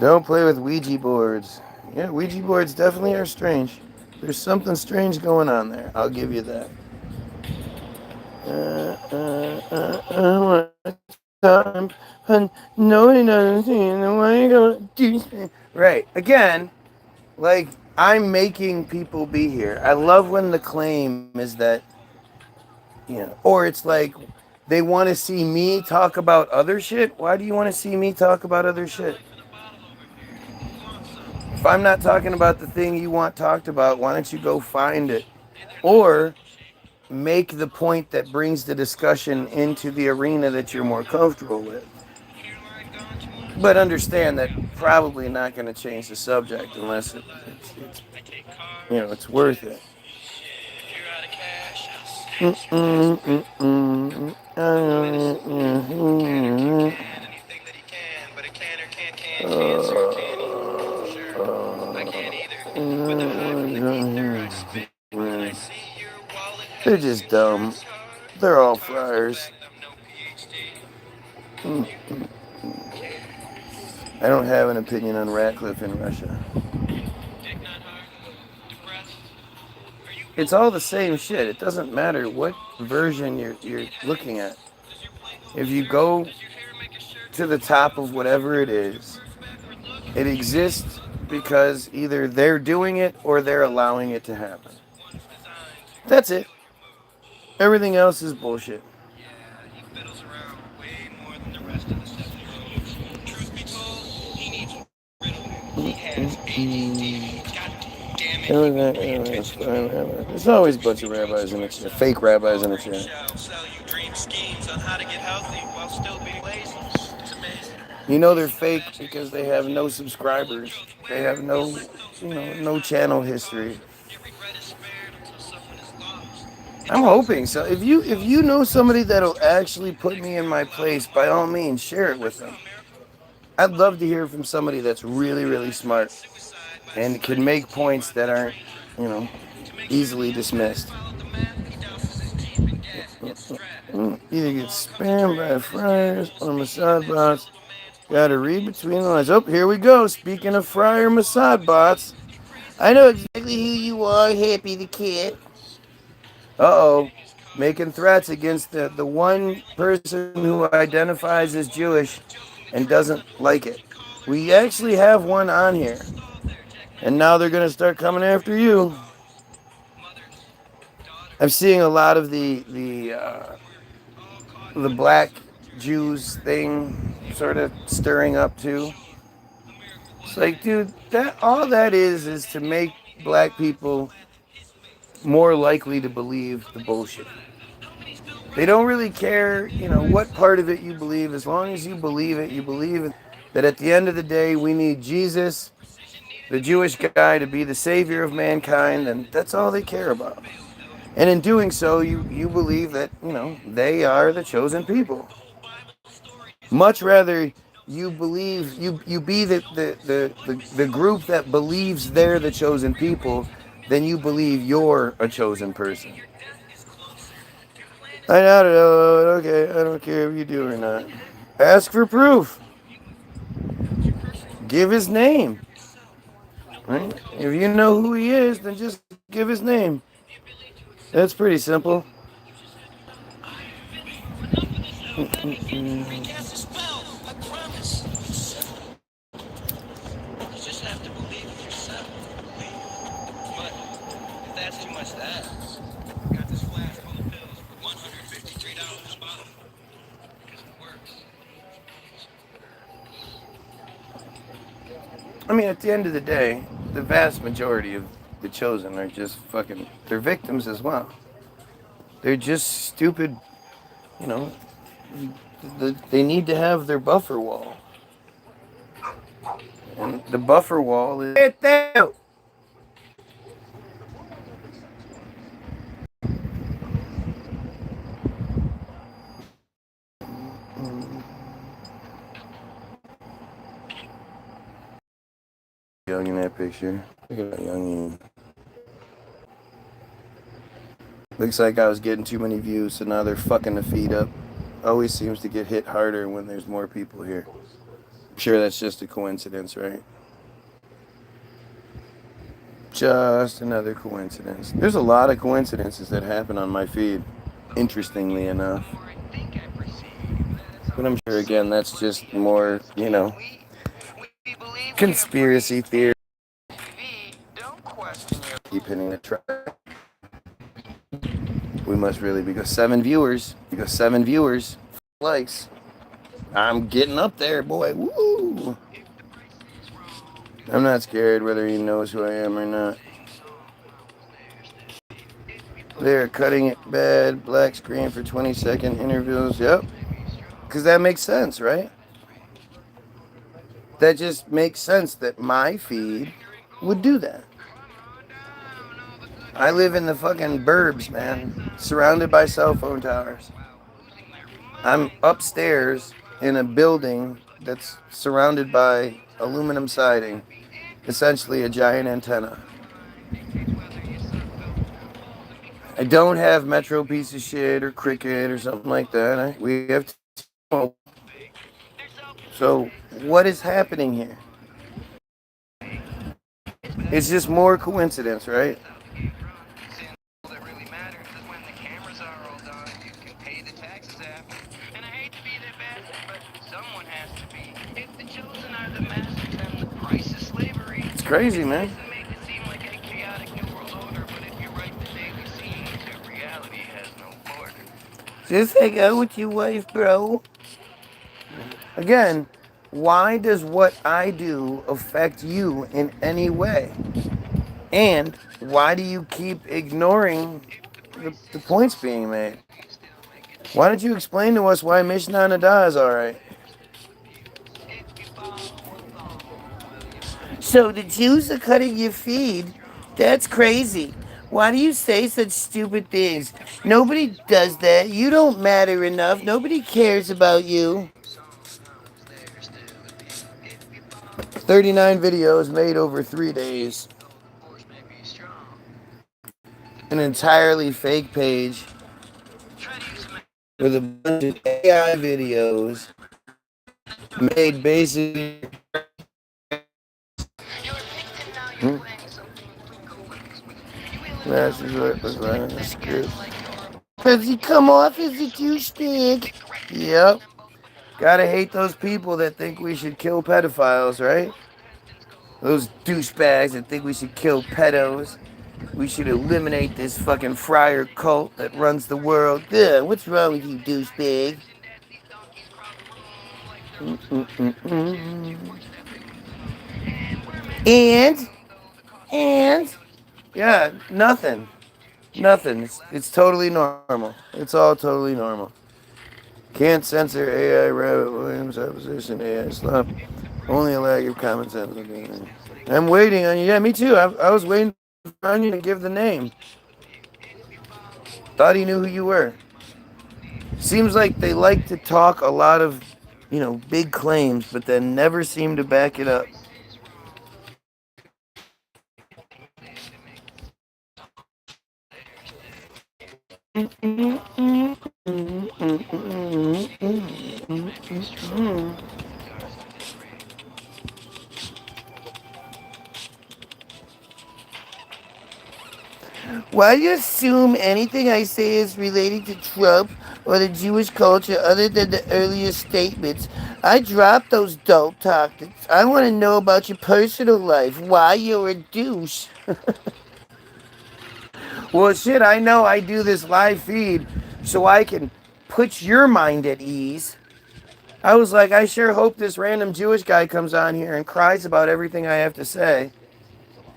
Don't play with Ouija boards. Yeah, Ouija boards definitely are strange. There's something strange going on there. I'll give you that. Time, and nobody knows why you gonna do. Right. Again, like I'm making people be here. I love when the claim is that, or it's like they want to see me talk about other shit. Why do you want to see me talk about other shit? If I'm not talking about the thing you want talked about, why don't you go find it? Or make the point that brings the discussion into the arena that you're more comfortable with. But understand that probably not going to change the subject unless it's worth it. They're just dumb. They're all friars. I don't have an opinion on Ratcliffe in Russia. It's all the same shit. It doesn't matter what version you're looking at. If you go to the top of whatever it is, it exists because either they're doing it or they're allowing it to happen. That's it. Everything else is bullshit. There's always a bunch of rabbis in the chat, fake rabbis in the chat. You know they're fake because they have no subscribers. They have no, no channel history. I'm hoping so. If you know somebody that'll actually put me in my place, by all means, share it with them. I'd love to hear from somebody that's really, really smart and can make points that aren't, easily dismissed. Either get spammed by friars or Mossad bots. Gotta read between the lines. Oh, here we go. Speaking of friar Mossad bots, I know exactly who you are, Happy the Kid. Uh-oh. Making threats against the one person who identifies as Jewish and doesn't like it. We actually have one on here. And now they're going to start coming after you. I'm seeing a lot of the black Jews thing sort of stirring up too. It's like, dude, that all that is to make black people more likely to believe the bullshit. They don't really care, what part of it you believe. As long as you believe it, you believe that at the end of the day, we need Jesus, the Jewish guy, to be the savior of mankind, and that's all they care about. And in doing so, you believe that, they are the chosen people. Much rather you believe you be the group that believes they're the chosen people than you believe you're a chosen person. I doubt it. Okay, I don't care if you do or not. Ask for proof. Give his name. Right? If you know who he is, then just give his name. That's pretty simple. I mean, at the end of the day, the vast majority of the chosen are just they're victims as well. They're just stupid, you know, they need to have their buffer wall. And the buffer wall is... Get there! Young in that picture. Look at that young. Looks like I was getting too many views, so now they're fucking the feed up. Always seems to get hit harder when there's more people here. I'm sure that's just a coincidence, right? Just another coincidence. There's a lot of coincidences that happen on my feed, interestingly enough. But I'm sure, again, that's just more, conspiracy theory. Keep hitting the track. We must really, because 7 viewers, likes. I'm getting up there, boy. Woo! I'm not scared whether he knows who I am or not. They're cutting it bad. Black screen for 20-second interviews. Yep. Because that makes sense, right? That just makes sense that my feed would do that. I live in the fucking burbs, man. Surrounded by cell phone towers. I'm upstairs in a building that's surrounded by aluminum siding. Essentially a giant antenna. I don't have Metro piece of shit or Cricket or something like that. We have So what is happening here? It's just more coincidence, right? All that really matters is when the cameras are all done, you can pay the taxes after. And I hate to be that bastard, but someone has to be. If the chosen are the masters, then the price is slavery. It's crazy, It's man. nice to make it seem like a chaotic new world order, but if you write the daily scenes, your reality has no border. Just hang out with your wife, bro. Again, why does what I do affect you in any way? And why do you keep ignoring the points being made? Why don't you explain to us why Mishnah Nada is alright? So the Jews are cutting your feed? That's crazy. Why do you say such stupid things? Nobody does that. You don't matter enough. Nobody cares about you. 39 videos made over 3 days. An entirely fake page with a bunch of AI videos made basically. Hmm? That's what was on the script. Does he come off as a douchebag? Yep. Gotta hate those people that think we should kill pedophiles, right? Those douchebags that think we should kill pedos. We should eliminate this fucking friar cult that runs the world. Ugh, what's wrong with you, douchebag? Mm-mm-mm-mm. And, yeah, nothing. Nothing. It's totally normal. It's all totally normal. Can't censor AI Rabbit Williams opposition AI slump. Only a lack of common sense. I'm waiting on you. Yeah, me too. I was waiting on you to give the name. Thought he knew who you were. Seems like they like to talk a lot of, big claims, but then never seem to back it up. Why do you assume anything I say is related to Trump or the Jewish culture other than the earlier statements? I dropped those dope tactics. I want to know about your personal life, why you're a douche. Well, shit, I know I do this live feed so I can put your mind at ease. I was like, I sure hope this random Jewish guy comes on here and cries about everything I have to say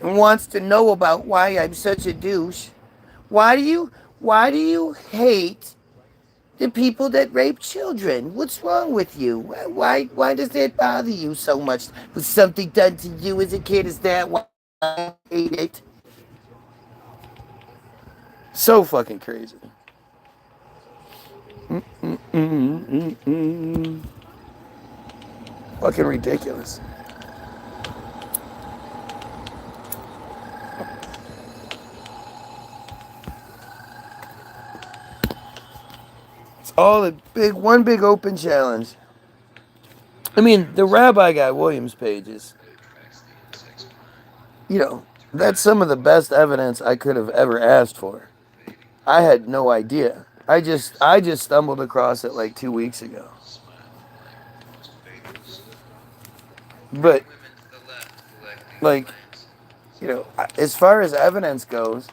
and wants to know about why I'm such a douche. Why do you hate the people that rape children? What's wrong with you? Why does that bother you so much? Was something done to you as a kid? Is that why I hate it? So fucking crazy. Fucking ridiculous. It's all one big open challenge. I mean, the Rabbi Guy Williams pages, that's some of the best evidence I could have ever asked for. I had no idea. I just stumbled across it like 2 weeks ago. But like, as far as evidence goes,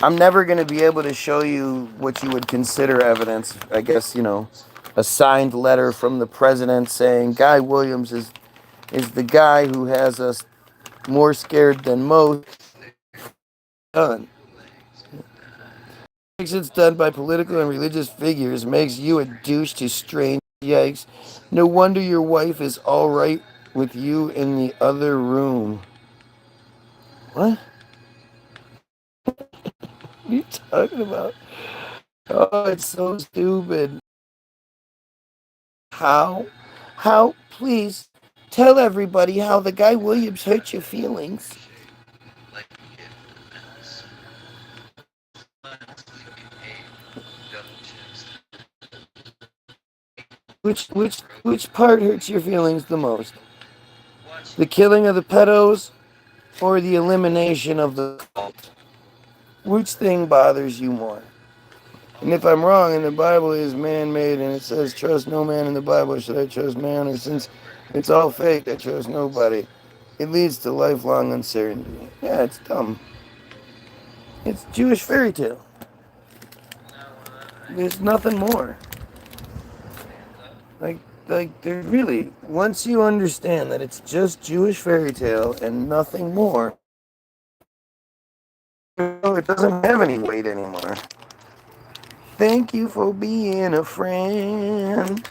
I'm never going to be able to show you what you would consider evidence. I guess, a signed letter from the president saying Guy Williams is the guy who has us more scared than most. Done. Actions done by political and religious figures makes you a douche to strange. Yikes. No wonder your wife is all right with you in the other room. What? What are you talking about? Oh, it's so stupid. How? How? Please tell everybody how the guy Williams hurt your feelings. Which part hurts your feelings the most? The killing of the pedos or the elimination of the cult? Which thing bothers you more? And if I'm wrong and the Bible is man-made and it says trust no man in the Bible, should I trust man? Or since it's all fake, I trust nobody. It leads to lifelong uncertainty. Yeah, it's dumb. It's Jewish fairy tale. There's nothing more. Like, there really, once you understand that it's just Jewish fairy tale and nothing more, it doesn't have any weight anymore. Thank you for being a friend.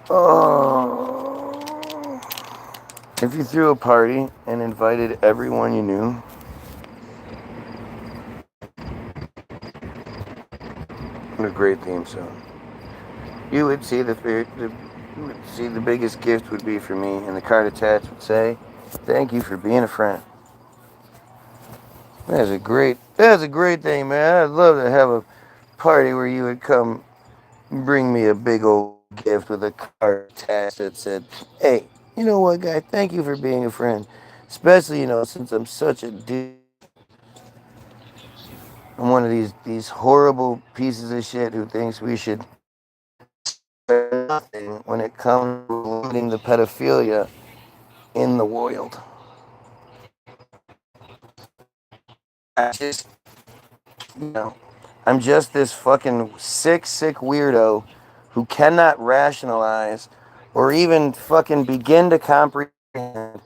Oh. If you threw a party and invited everyone you knew, what a great theme song. You would see the biggest gift would be for me, and the card attached would say, "Thank you for being a friend." That's a great thing, man. I'd love to have a party where you would come bring me a big old gift with a card attached that said, "Hey, you know what, guy? Thank you for being a friend." Especially, since I'm such a dude. I'm one of these horrible pieces of shit who thinks we should do nothing when it comes to limiting the pedophilia in the world. I just, you know, I'm just this fucking sick weirdo who cannot rationalize or even fucking begin to comprehend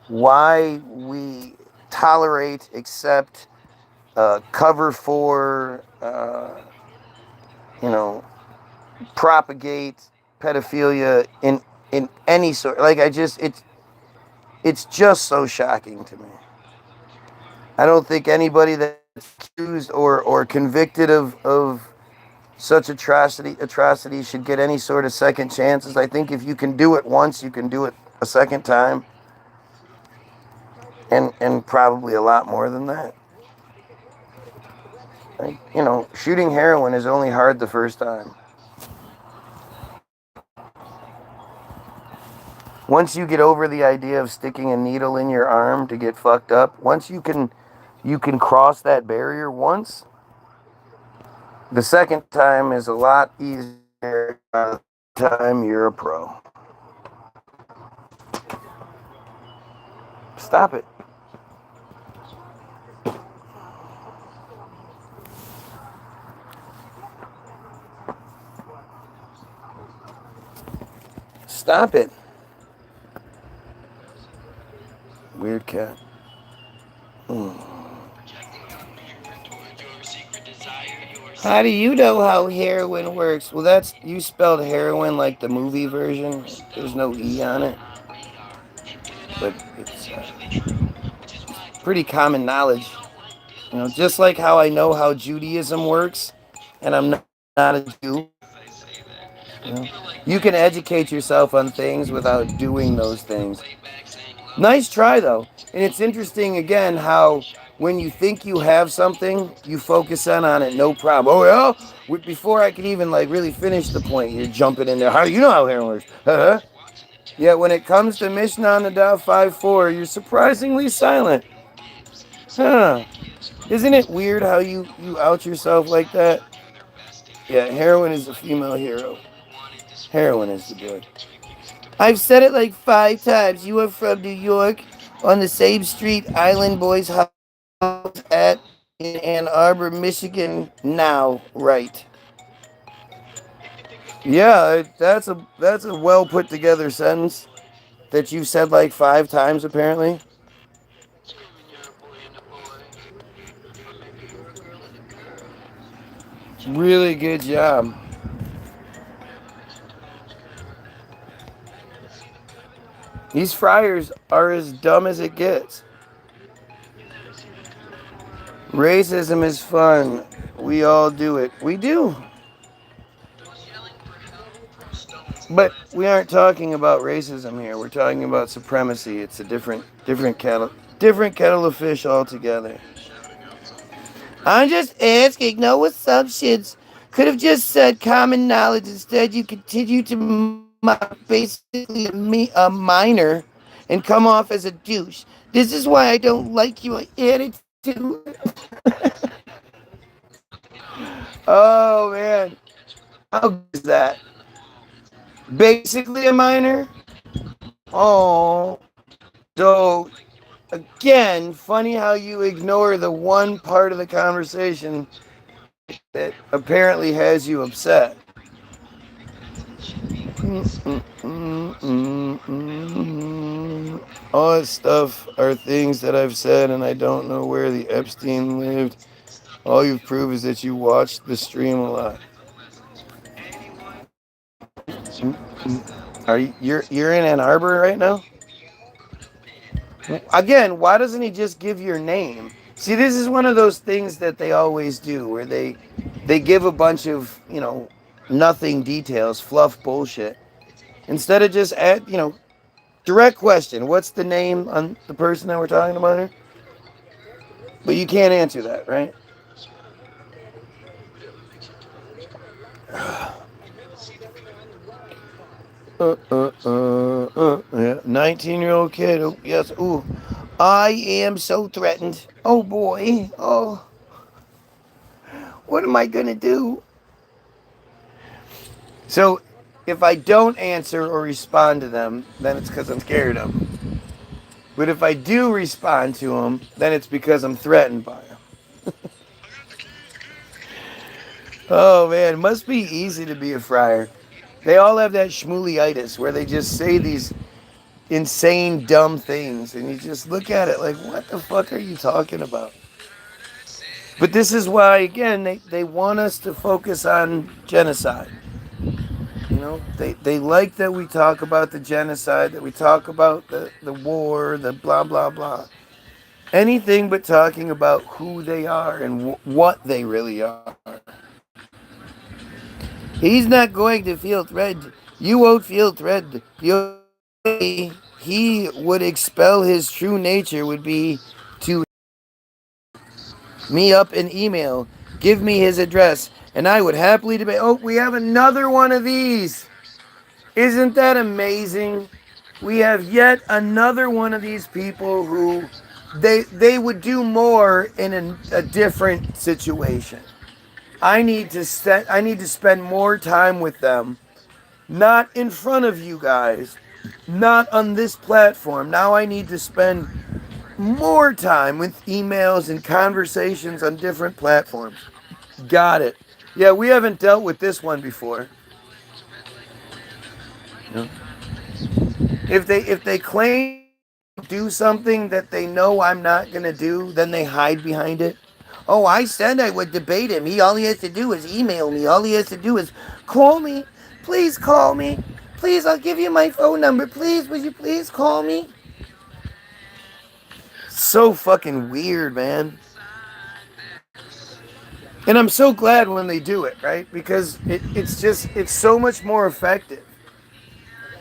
why we tolerate, accept, cover for, propagate pedophilia in any sort. Like it's just so shocking to me. I don't think anybody that's accused or convicted of such atrocity should get any sort of second chances. I think if you can do it once, you can do it a second time, and probably a lot more than that. Like, shooting heroin is only hard the first time. Once you get over the idea of sticking a needle in your arm to get fucked up, once you can cross that barrier once, the second time is a lot easier by the time you're a pro. Stop it. Stop it. Weird cat. How do you know how heroin works? Well, you spelled heroin like the movie version. There's no E on it. But it's pretty common knowledge. Just like how I know how Judaism works, and I'm not a Jew. You can educate yourself on things without doing those things. Nice try, though. And it's interesting, again, how when you think you have something, you focus on it, no problem. Oh, yeah? Before I can even, really finish the point, you're jumping in there. How do you know how heroin works? Huh? Yet when it comes to Mishnah Nadav 5:4, you're surprisingly silent. Huh. Isn't it weird how you out yourself like that? Yeah, heroin is a female hero. Heroin is the drug. I've said it like 5 times. You are from New York, on the same street Island Boys house at in Ann Arbor, Michigan. Now, right? Yeah, that's a well put together sentence that you've said like 5 times apparently. Really good job. These friars are as dumb as it gets. Racism is fun. We all do it. We do. But we aren't talking about racism here. We're talking about supremacy. It's a different kettle of fish altogether. I'm just asking, no assumptions. Could have just said common knowledge. Instead, you continue to mock basically a minor and come off as a douche. This is why I don't like your attitude. Oh, man. How good is that? Basically a minor? Oh. So, again, funny how you ignore the one part of the conversation that apparently has you upset. All that stuff are things that I've said, and I don't know where the Epstein lived. All you've proved is that you watched the stream a lot. Are you're in Ann Arbor right now? Again, why doesn't he just give your name? See, this is one of those things that they always do, where they give a bunch of nothing details, fluff bullshit, instead of just direct question. What's the name on the person that we're talking about here? But you can't answer that, right? Yeah. 19-year-old kid. Oh, yes. Ooh. I am so threatened. Oh, boy. Oh. What am I going to do? So, if I don't answer or respond to them, then it's because I'm scared of them. But if I do respond to them, then it's because I'm threatened by them. Oh, man. It must be easy to be a friar. They all have that schmoolyitis where they just say these insane, dumb things, and you just look at it like, what the fuck are you talking about? But this is why, again, they want us to focus on genocide. They like that we talk about the genocide, that we talk about the war, the blah, blah, blah. Anything but talking about who they are and what they really are. He's not going to feel threatened. You won't feel threatened. The only way he would expel his true nature would be to me up an email, give me his address, and I would happily debate. Oh, we have another one of these. Isn't that amazing? We have yet another one of these people who they would do more in a different situation. I need to spend more time with them, not in front of you guys, not on this platform. Now I need to spend more time with emails and conversations on different platforms. Got it. Yeah, we haven't dealt with this one before. No. If they claim to do something that they know I'm not gonna do, then they hide behind it. Oh, I said I would debate him. All he has to do is email me. All he has to do is call me. Please call me. Please, I'll give you my phone number. Please, would you please call me? So fucking weird, man. And I'm so glad when they do it, right? Because it's so much more effective.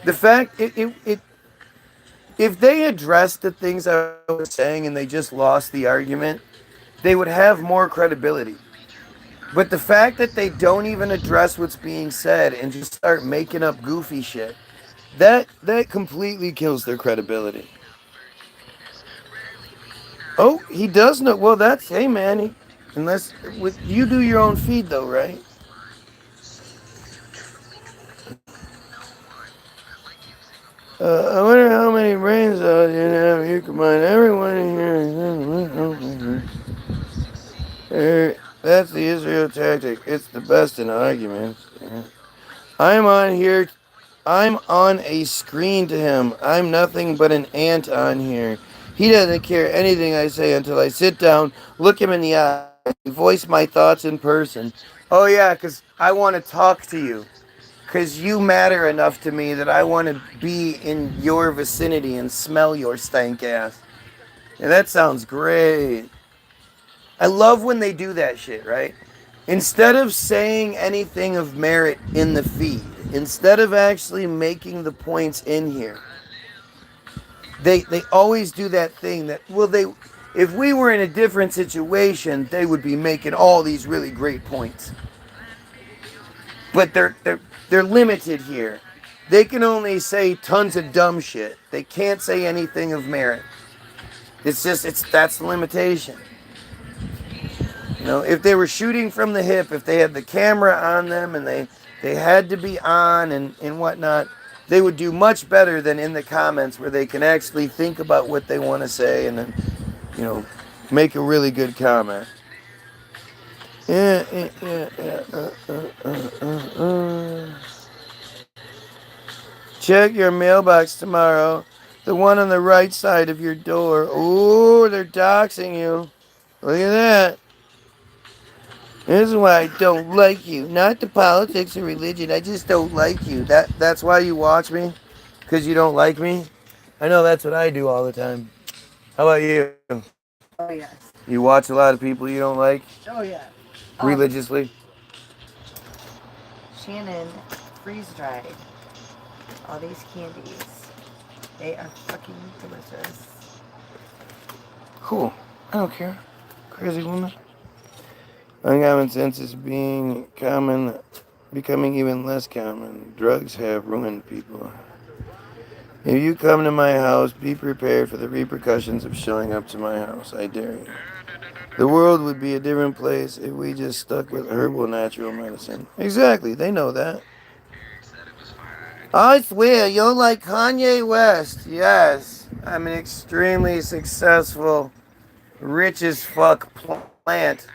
The fact if they addressed the things I was saying and they just lost the argument, they would have more credibility. But the fact that they don't even address what's being said and just start making up goofy shit, that completely kills their credibility. Oh, he does know. Well, hey man, unless you do your own feed though, right? I wonder how many brain cells you have. You combine everyone in here. That's the Israel tactic. It's the best in arguments. I'm on here. I'm on a screen to him. I'm nothing but an ant on here. He doesn't care anything I say until I sit down, look him in the eye, voice my thoughts in person. Oh yeah, because I want to talk to you. Because you matter enough to me that I want to be in your vicinity and smell your stank ass. And that sounds great. I love when they do that shit, right? Instead of saying anything of merit in the feed, instead of actually making the points in here, they always do that thing that, well, If we were in a different situation, they would be making all these really great points. But they're limited here. They can only say tons of dumb shit. They can't say anything of merit. That's the limitation. You know, if they were shooting from the hip, if they had the camera on them and they had to be on and whatnot, they would do much better than in the comments where they can actually think about what they want to say and then, you know, make a really good comment. Check your mailbox tomorrow. The one on the right side of your door. Ooh, they're doxing you. Look at that. This is why I don't like you. Not the politics or religion. I just don't like you. That's why you watch me? Because you don't like me? I know that's what I do all the time. How about you? Oh, yes. You watch a lot of people you don't like? Oh, yeah. Religiously? Shannon freeze-dried all these candies. They are fucking delicious. Cool. I don't care. Crazy woman. Uncommon sense is becoming even less common. Drugs have ruined people. If you come to my house, be prepared for the repercussions of showing up to my house. I dare you. The world would be a different place if we just stuck with herbal natural medicine. Exactly, they know that. I swear, you're like Kanye West. Yes, I'm an extremely successful, rich as fuck plant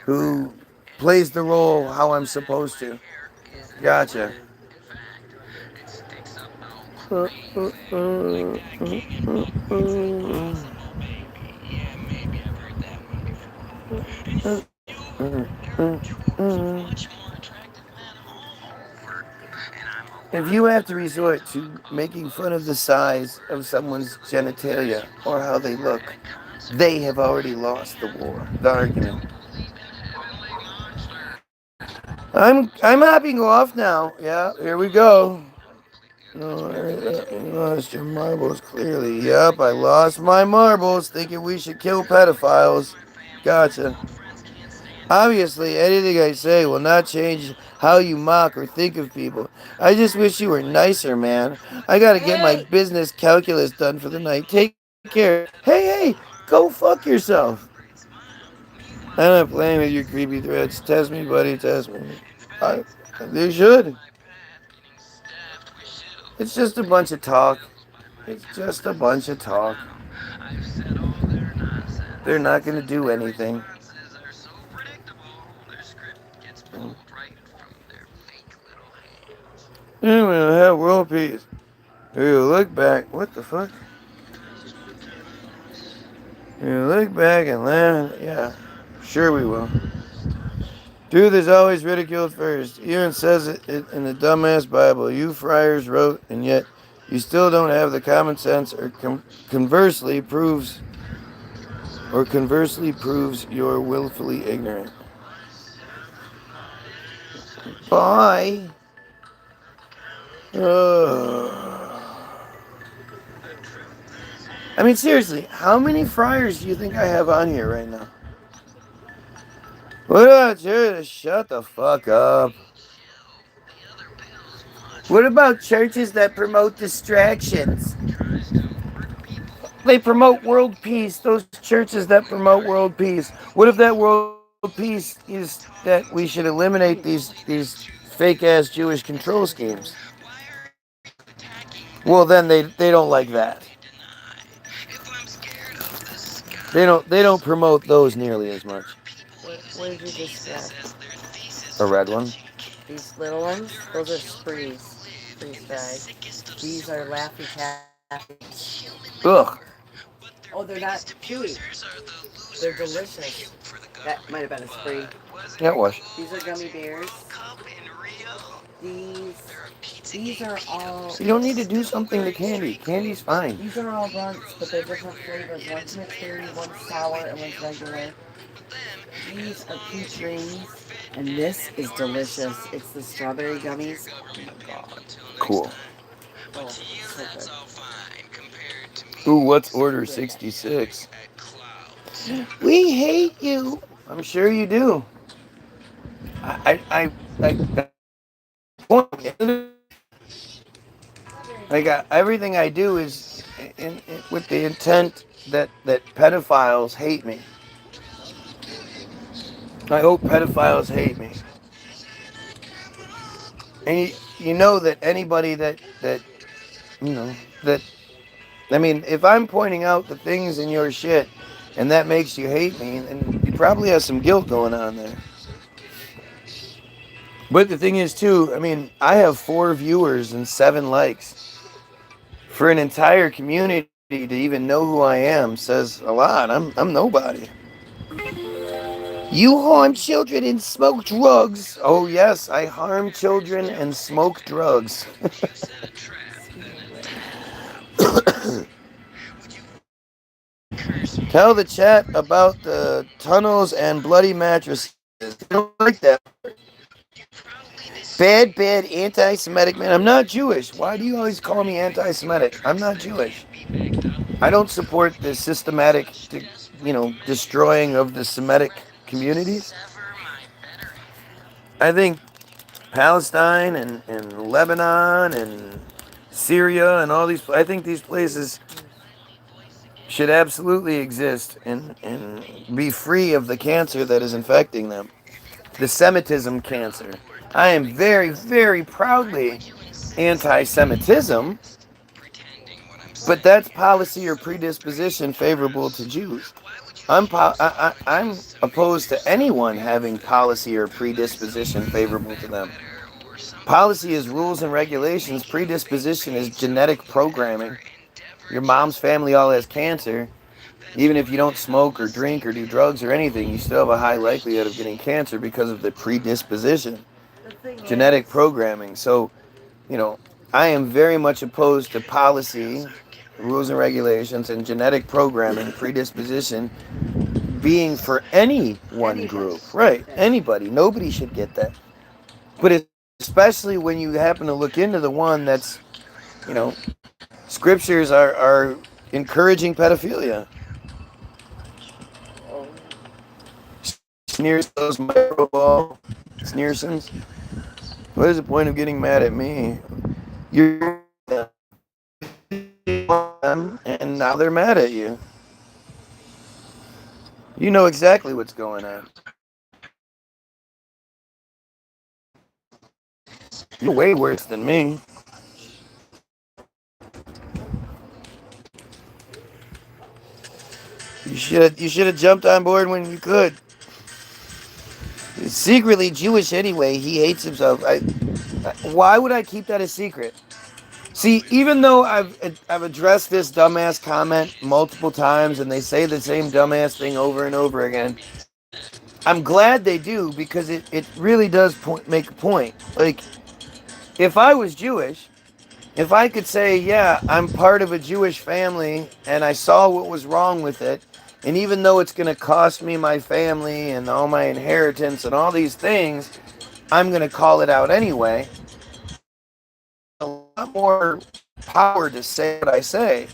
who plays the role how I'm supposed to. Gotcha. If you have to resort to making fun of the size of someone's genitalia or how they look, they have already lost the war, the argument. I'm hopping off now. Yeah, here we go. No, you lost your marbles clearly. Yep, I lost my marbles thinking we should kill pedophiles. Gotcha. Obviously, anything I say will not change how you mock or think of people. I just wish you were nicer, man. I gotta get my business calculus done for the night. Take care. Hey, go fuck yourself. I'm not playing with your creepy threats. Test me, buddy, test me. They should. It's just a bunch of talk. It's just a bunch of talk. They're not gonna do anything. Anyway, we'll have world peace. You look back. What the fuck? You look back and laugh. Yeah, sure we will. Truth is always ridiculed first. Even says it in the dumbass Bible you friars wrote, and yet you still don't have the common sense, or conversely proves you're willfully ignorant. Bye. I mean, seriously, how many friars do you think I have on here right now? What about you? Shut the fuck up. What about churches that promote distractions? They promote world peace. Those churches that promote world peace. What if that world peace is that we should eliminate these fake ass Jewish control schemes? Well, then they don't like that. They don't promote those nearly as much. What did you just grab? A red one. These little ones? Those are sprees. Freeze-dried. These are Laffy Taffies. Ugh. Oh, they're not chewy. They're delicious. That might have been a spree. Yeah, it was. These are gummy bears. These are all... You don't need to do something to candy. Candy's fine. These are all runts, but they're different flavors. One's mixed berry, one's sour, and one's regular. These are peach rings, and this is delicious. It's the strawberry gummies. Oh my god. Cool. Oh, so good. Ooh, what's order 66? We hate you. I'm sure you do. I everything I do is with the intent that pedophiles hate me. I hope pedophiles hate me. And you know that anybody that you know that I mean, if I'm pointing out the things in your shit and that makes you hate me, then you probably have some guilt going on there. But the thing is too, I mean, I have 4 viewers and 7 likes. For an entire community to even know who I am says a lot. I'm nobody. You harm children and smoke drugs. Oh yes, I harm children and smoke drugs. Tell the chat about the tunnels and bloody mattresses. I don't like that. Bad anti-Semitic man. I'm not Jewish. Why do you always call me anti-Semitic? I'm not Jewish. I don't support the systematic, destroying of the Semitic communities. I think Palestine and Lebanon and Syria and all these, I think these places should absolutely exist and be free of the cancer that is infecting them. The Semitism cancer. I am very, very proudly anti-Semitism, but that's policy or predisposition favorable to Jews. I'm opposed to anyone having policy or predisposition favorable to them. Policy is rules and regulations. Predisposition is genetic programming. Your mom's family all has cancer. Even if you don't smoke or drink or do drugs or anything, you still have a high likelihood of getting cancer because of the predisposition. Genetic programming. So, I am very much opposed to policy, rules and regulations, and genetic programming, predisposition being for any one group. Right. Anybody. Nobody should get that. But especially when you happen to look into the one that's, scriptures are encouraging pedophilia. Sneers those microball sneersons. What is the point of getting mad at me? You're them, and now they're mad at you. You know exactly what's going on. You're way worse than me. You should have jumped on board when you could. He's secretly Jewish anyway. He hates himself. Why would I keep that a secret? See, even though I've addressed this dumbass comment multiple times and they say the same dumbass thing over and over again, I'm glad they do because it really does make a point. Like, if I was Jewish, if I could say, yeah, I'm part of a Jewish family and I saw what was wrong with it, and even though it's going to cost me my family and all my inheritance and all these things, I'm going to call it out anyway. A lot more power to say what I say.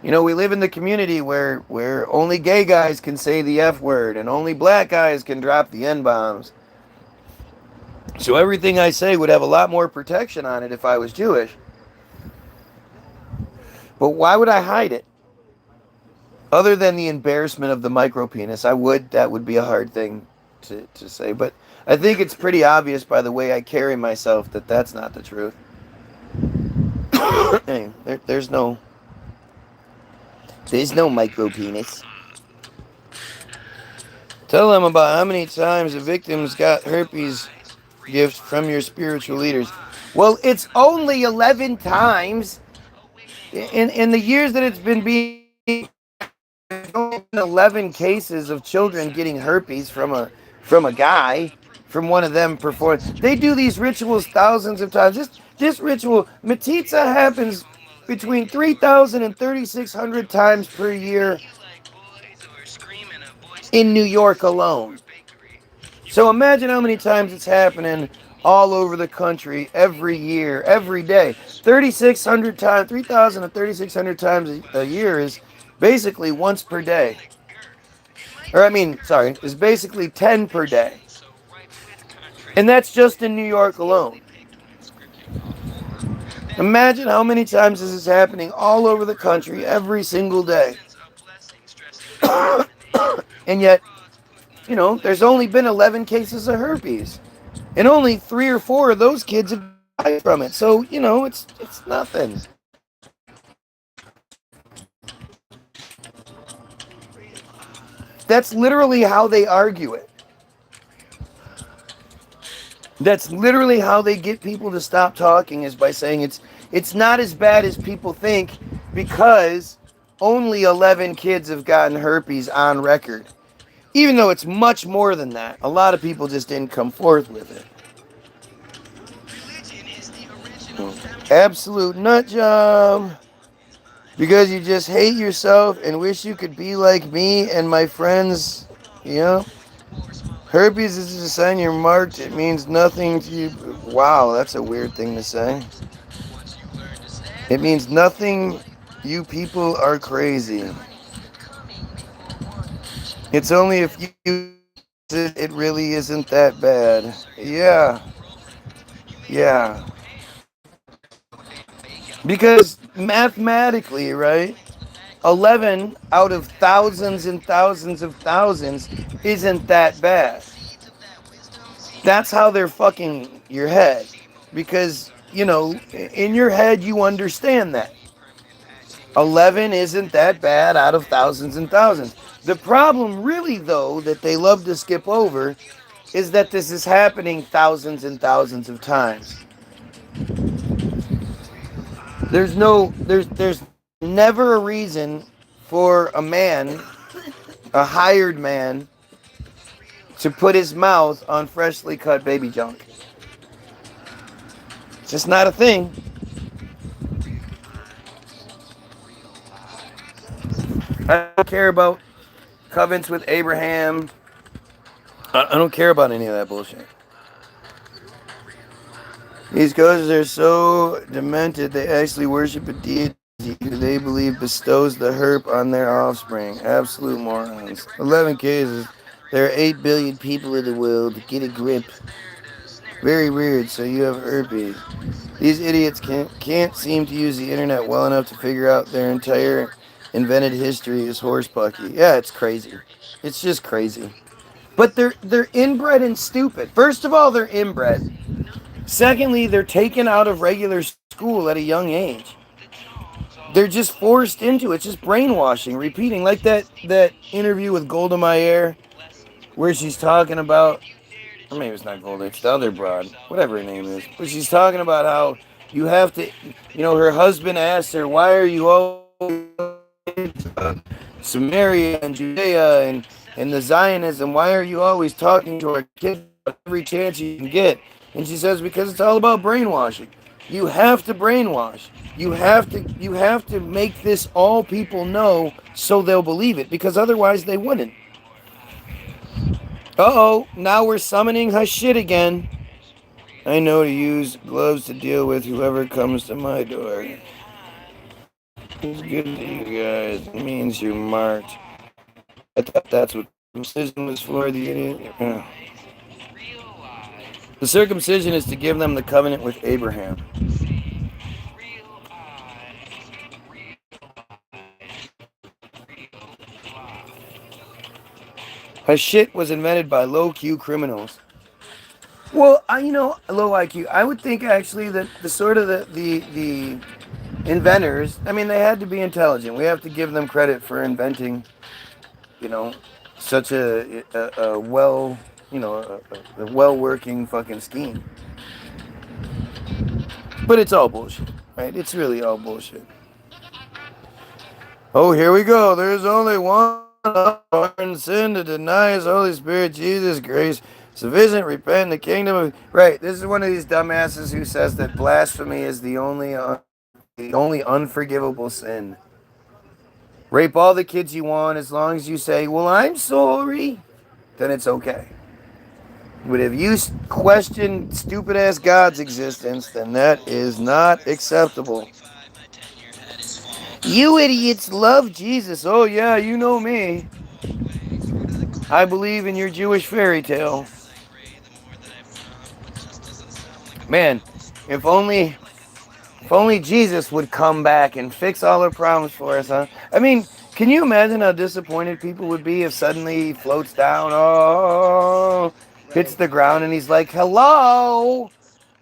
We live in the community where only gay guys can say the F word and only black guys can drop the N-bombs. So everything I say would have a lot more protection on it if I was Jewish. But why would I hide it? Other than the embarrassment of the micropenis, that would be a hard thing to say. But I think it's pretty obvious by the way I carry myself that that's not the truth. Hey, there's no micropenis. Tell them about how many times the victims got herpes gifts from your spiritual leaders. Well, it's only 11 times. In the years that it's been being 11 cases of children getting herpes from a guy, from one of them perform. They do these rituals thousands of times. This ritual, metzitzia, happens between 3,000 and 3,600 times per year in New York alone. So imagine how many times it's happening all over the country every year, every day. 3,600 times, 3,000 to 3,600 times a year is basically once per day. Or, I mean, sorry, is basically 10 per day. And that's just in New York alone. Imagine how many times this is happening all over the country every single day. And yet, there's only been 11 cases of herpes. And only 3 or 4 of those kids have died from it. So, it's nothing. That's literally how they argue it. That's literally how they get people to stop talking, is by saying it's not as bad as people think, because only 11 kids have gotten herpes on record. Even though it's much more than that. A lot of people just didn't come forth with it. Absolute nut job. Because you just hate yourself and wish you could be like me and my friends. Herpes is a sign you're marked. It means nothing to you. Wow, that's a weird thing to say. It means nothing. You people are crazy. It's only if you... It really isn't that bad. Yeah. Yeah. Because mathematically, right? 11 out of thousands and thousands of thousands isn't that bad. That's how they're fucking your head. Because, in your head you understand that. 11 isn't that bad out of thousands and thousands. The problem really, though, that they love to skip over is that this is happening thousands and thousands of times. There's never a reason for a man, a hired man, to put his mouth on freshly cut baby junk. It's just not a thing. I don't care about covenants with Abraham. I don't care about any of that bullshit. These ghosts are so demented they actually worship a deity who they believe bestows the herp on their offspring. Absolute morons. 11 cases. There are 8 billion people in the world. Get a grip. Very weird, so you have herpes. These idiots can't seem to use the internet well enough to figure out their entire invented history is horsepucky. Yeah, it's crazy. It's just crazy. But they're inbred and stupid. First of all, they're inbred. Secondly, they're taken out of regular school at a young age. They're just forced into it. It's just brainwashing, repeating. Like that interview with Golda Meir, where she's talking about, or maybe it's not Golda, it's the other broad, whatever her name is. But she's talking about how you have to, her husband asked her, why are you always Samaria and Judea and the Zionism, why are you always talking to our kids every chance you can get? And she says, because it's all about brainwashing. You have to brainwash. You have to make this all people know so they'll believe it, because otherwise they wouldn't. Uh-oh, now we're summoning her shit again. I know to use gloves to deal with whoever comes to my door. It's good to you guys. It means you're marked. I thought that's what circumcision was for, the idiot. Yeah. The circumcision is to give them the covenant with Abraham. Her shit was invented by low-Q criminals. Well, low IQ. I would think actually that the inventors, I mean, they had to be intelligent. We have to give them credit for inventing, such a well, a well-working fucking scheme. But it's all bullshit, right? It's really all bullshit. Oh, here we go. There's only one sin to deny His Holy Spirit, Jesus, grace sufficient, repent, the kingdom of... Right, this is one of these dumbasses who says that blasphemy is the only unforgivable sin. Rape all the kids you want, as long as you say, well, I'm sorry, then it's okay. But if you question stupid-ass God's existence, then that is not acceptable. You idiots love Jesus. Oh, yeah, you know me. I believe in your Jewish fairy tale. Man, if only Jesus would come back and fix all our problems for us, huh? I mean, can you imagine how disappointed people would be if suddenly he floats down, oh, hits the ground, and he's like, hello?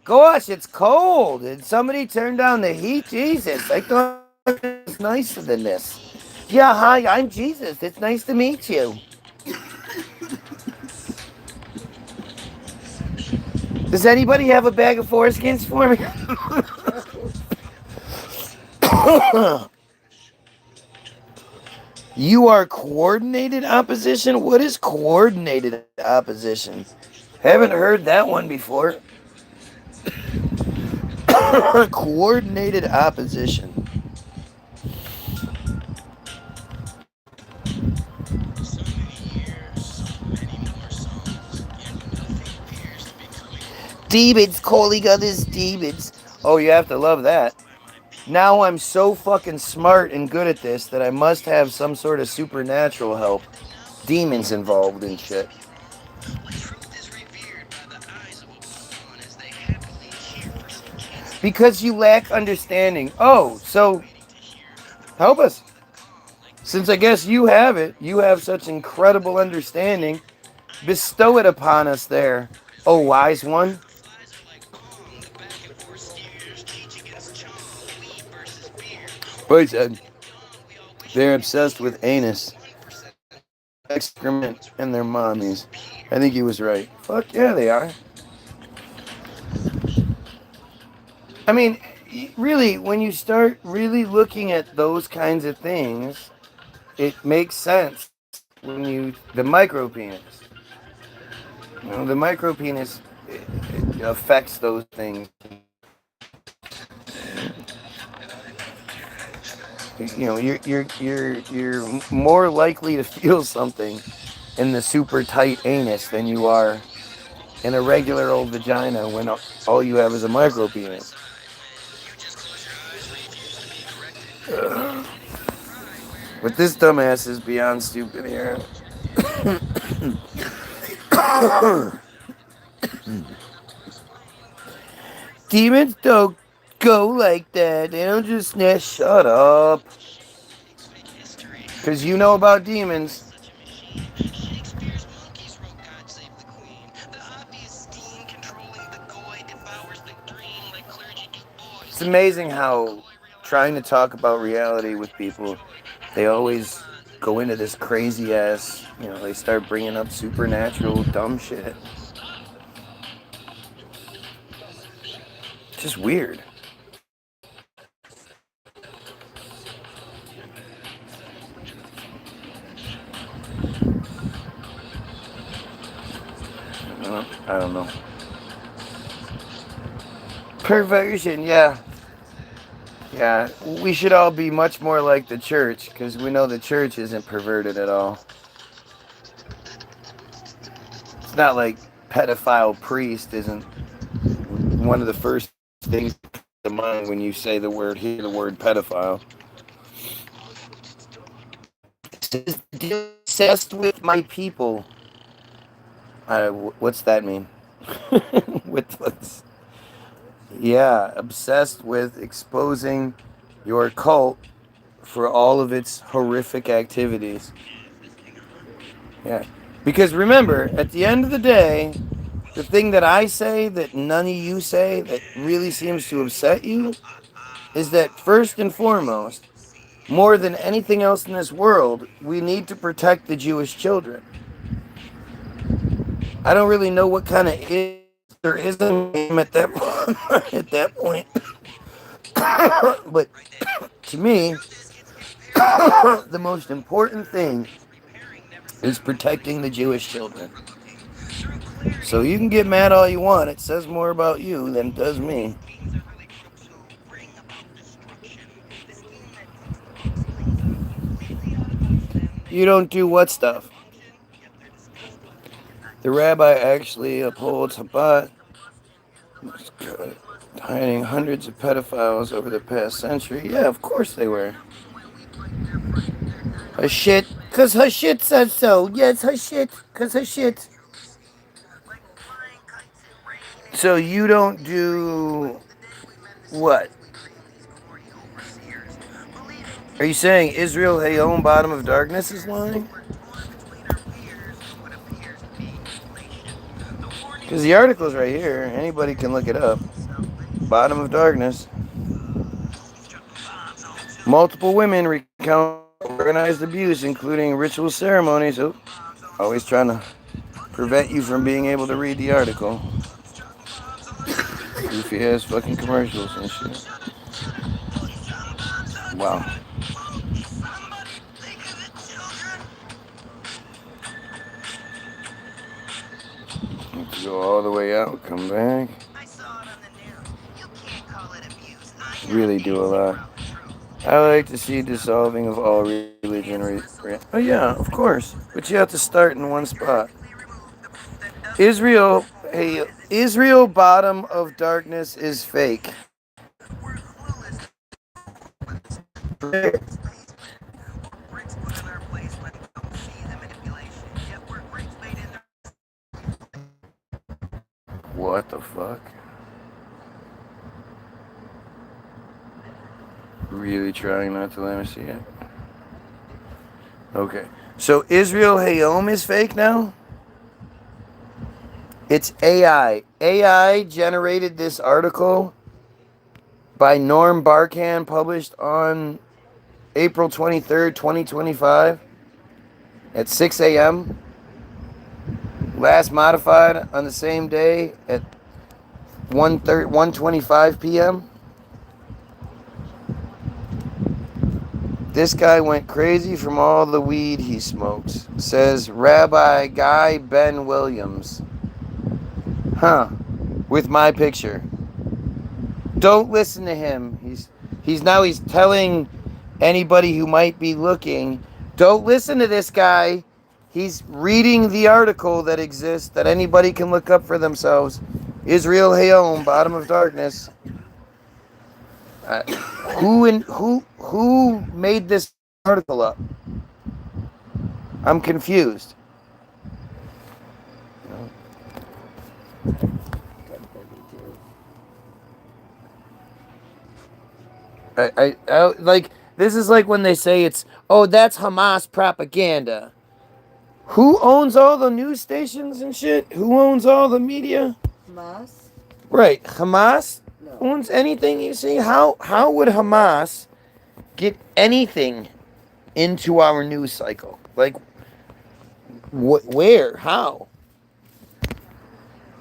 Gosh, it's cold. Did somebody turn down the heat? Jesus, I thought it was nicer than this. Yeah, hi, I'm Jesus. It's nice to meet you. Does anybody have a bag of foreskins for me? You are coordinated opposition? What is coordinated opposition? Haven't heard that one before. Coordinated opposition. Demons calling others demons. Oh, you have to love that. Now I'm so fucking smart and good at this that I must have some sort of supernatural help. Demons involved in shit. Because you lack understanding. Oh, so help us. Since I guess you have it, you have such incredible understanding. Bestow it upon us there, oh wise one. Boy said, they're obsessed with anus, excrement, and their mommies. I think he was right. Fuck yeah, they are. I mean, really, when you start really looking at those kinds of things, it makes sense when the micro penis. The micro penis it affects those things. You're more likely to feel something in the super tight anus than you are in a regular old vagina when all you have is a micro penis. But this dumbass is beyond stupid here. Demons don't go like that. They don't just snatch. Shut up. Because you know about demons. It's amazing how trying to talk about reality with people, they always go into this crazy ass, they start bringing up supernatural dumb shit. Just weird. I don't know. Perversion, yeah. Yeah, we should all be much more like the church, because we know the church isn't perverted at all. It's not like pedophile priest isn't one of the first things to mind when you say the word pedophile. Obsessed with my people. What's that mean? Yeah, obsessed with exposing your cult for all of its horrific activities. Yeah. Because remember, at the end of the day, the thing that I say that none of you say that really seems to upset you is that first and foremost, more than anything else in this world, we need to protect the Jewish children. I don't really know what kind of there isn't at that point. But to me, the most important thing is protecting the Jewish children. So you can get mad all you want. It says more about you than it does me. You don't do what stuff? The rabbi actually upholds Chabad, hiding hundreds of pedophiles over the past century. Yeah, of course they were. Her shit, cause her shit says so. Yes, her shit, cause her shit. So you don't do what? Are you saying Israel Hayom Bottom of Darkness is lying? Because the article's right here. Anybody can look it up. Bottom of Darkness. Multiple women recount organized abuse, including ritual ceremonies. Oh, always trying to prevent you from being able to read the article. Goofy ass fucking commercials and shit. Wow. Let's go all the way out, come back. Really do a lot. I like to see dissolving of all religion. Oh yeah, of course. But you have to start in one spot. Israel, hey, Israel Bottom of Darkness is fake. What the fuck? Really trying not to let me see it. Okay. So Israel Hayom is fake now? It's AI. AI generated this article by Norm Barkan, published on April 23rd, 2025 at 6 a.m. Last modified on the same day at 1:25 p.m. This guy went crazy from all the weed he smokes, says Rabbi Guy Ben Williams. Huh. With my picture. Don't listen to him. He's telling anybody who might be looking, don't listen to this guy. He's reading the article that exists that anybody can look up for themselves. Israel Hayom, Bottom of Darkness. Who made this article up? I'm confused. I like, this is like when they say it's, oh, that's Hamas propaganda. Who owns all the news stations and shit? Who owns all the media? Hamas? Right, Hamas No. owns anything you see. How would Hamas get anything into our news cycle? Like, where? How?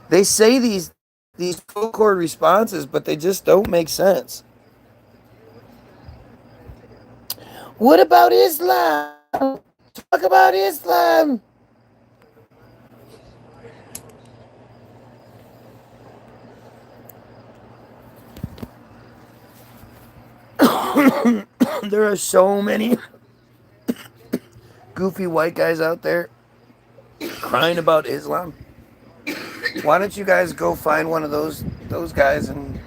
They say these full court responses, but they just don't make sense. What about Islam? Talk about Islam. There are so many goofy white guys out there crying about Islam. Why don't you guys go find one of those guys and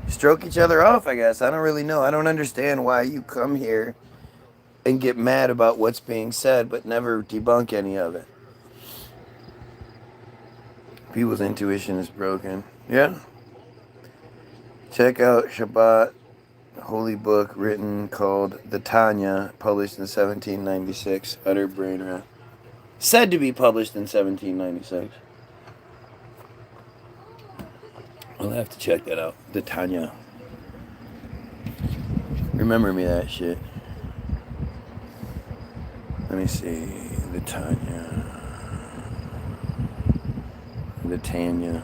stroke each other off, I guess. I don't really know. I don't understand why you come here and get mad about what's being said but never debunk any of it. People's intuition is broken. Yeah. Check out Shabbat, holy book written called The Tanya, published in 1796. Utter brain rot. Said to be published in 1796. I'll have to check that out. The Tanya. Remember me that shit. Let me see. The Tanya. The Tanya.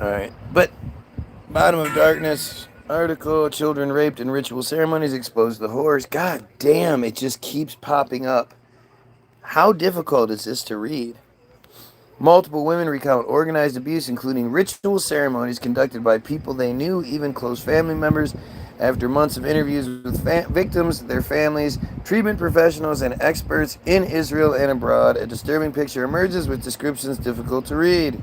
Alright. But Bottom of Darkness article, children raped in ritual ceremonies expose the horrors. God damn, it just keeps popping up. How difficult is this to read? Multiple women recount organized abuse, including ritual ceremonies conducted by people they knew, even close family members. After months of interviews with victims, their families, treatment professionals, and experts in Israel and abroad, a disturbing picture emerges with descriptions difficult to read.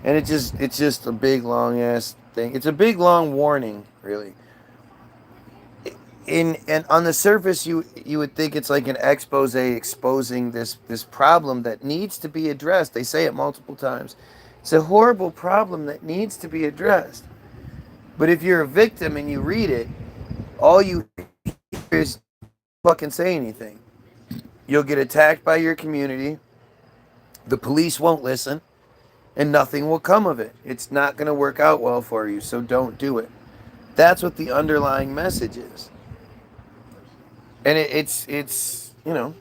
And it's just a big long ass thing. It's a big long warning, really. And on the surface, you would think it's like an expose exposing this problem that needs to be addressed. They say it multiple times. It's a horrible problem that needs to be addressed. But if you're a victim and you read it, all you hear is fucking say anything. You'll get attacked by your community. The police won't listen, and nothing will come of it. It's not going to work out well for you, so don't do it. That's what the underlying message is. And it's you know,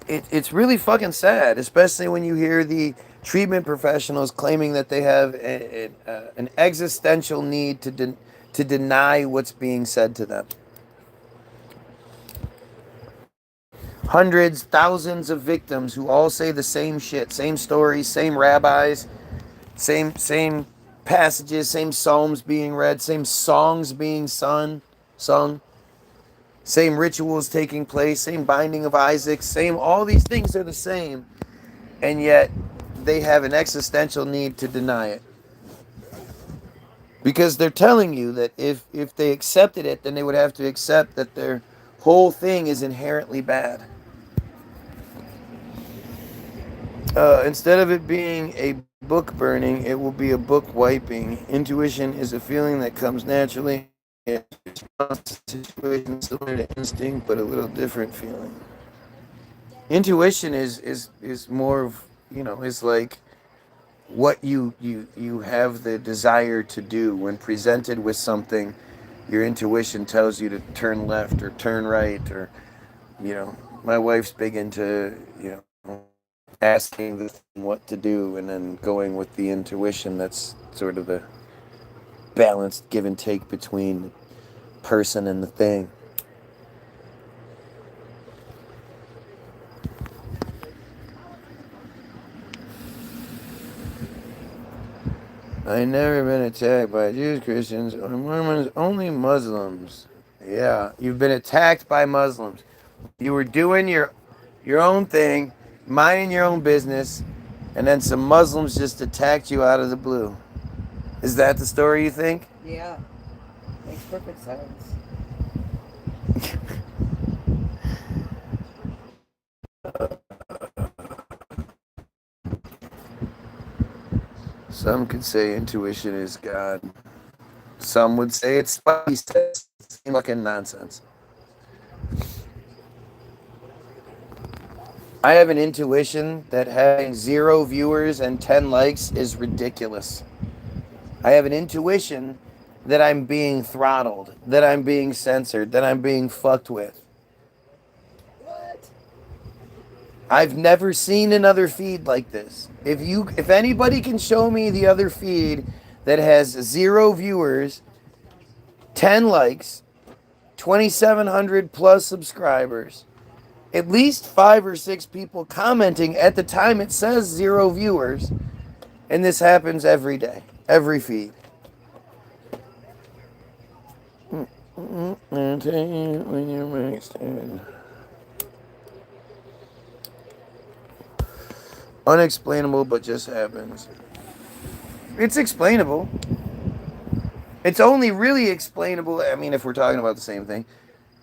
it's really fucking sad, especially when you hear the treatment professionals claiming that they have an existential need to deny what's being said to them. Hundreds, thousands of victims who all say the same shit, same stories, same rabbis, same passages, same psalms being read, same songs being sung, same rituals taking place, same binding of Isaac, same, all these things are the same, and yet they have an existential need to deny it. Because they're telling you that if they accepted it, then they would have to accept that their whole thing is inherently bad. Instead of it being a book burning, it will be a book wiping. Intuition is a feeling that comes naturally. It's a situation similar to instinct, but a little different feeling. Intuition is more of, you know, is like what you have the desire to do when presented with something. Your intuition tells you to turn left or turn right, or, you know, my wife's big into, you know, asking the thing what to do and then going with the intuition. That's sort of the balanced give and take between the person and the thing. I never been attacked by Jews, Christians, or Mormons, only Muslims. Yeah, you've been attacked by Muslims. You were doing your own thing, minding your own business, and then some Muslims just attacked you out of the blue. Is that the story you think? Yeah. Makes perfect sense. Some could say intuition is God. Some would say it's spicy. Fucking nonsense. I have an intuition that having 0 viewers and 10 likes is ridiculous. I have an intuition that I'm being throttled, that I'm being censored, that I'm being fucked with. What? I've never seen another feed like this. If anybody can show me the other feed that has 0 viewers, 10 likes, 2,700 plus subscribers, at least 5 or 6 people commenting at the time it says 0 viewers, and this happens every day, every feed. I'll tell you when you're mixed in. Unexplainable, but just happens. It's explainable. It's only really explainable, I mean, if we're talking about the same thing,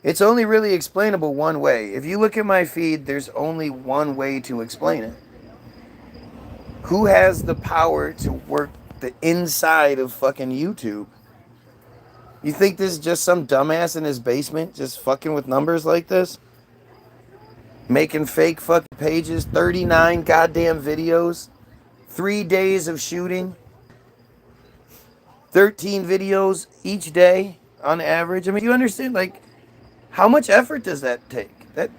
it's only really explainable one way. If you look at my feed, there's only one way to explain it. Who has the power to work the inside of fucking YouTube? You think this is just some dumbass in his basement just fucking with numbers like this? Making fake fucking pages, 39 goddamn videos, 3 days of shooting, 13 videos each day on average. I mean, you understand, like, how much effort does that take? That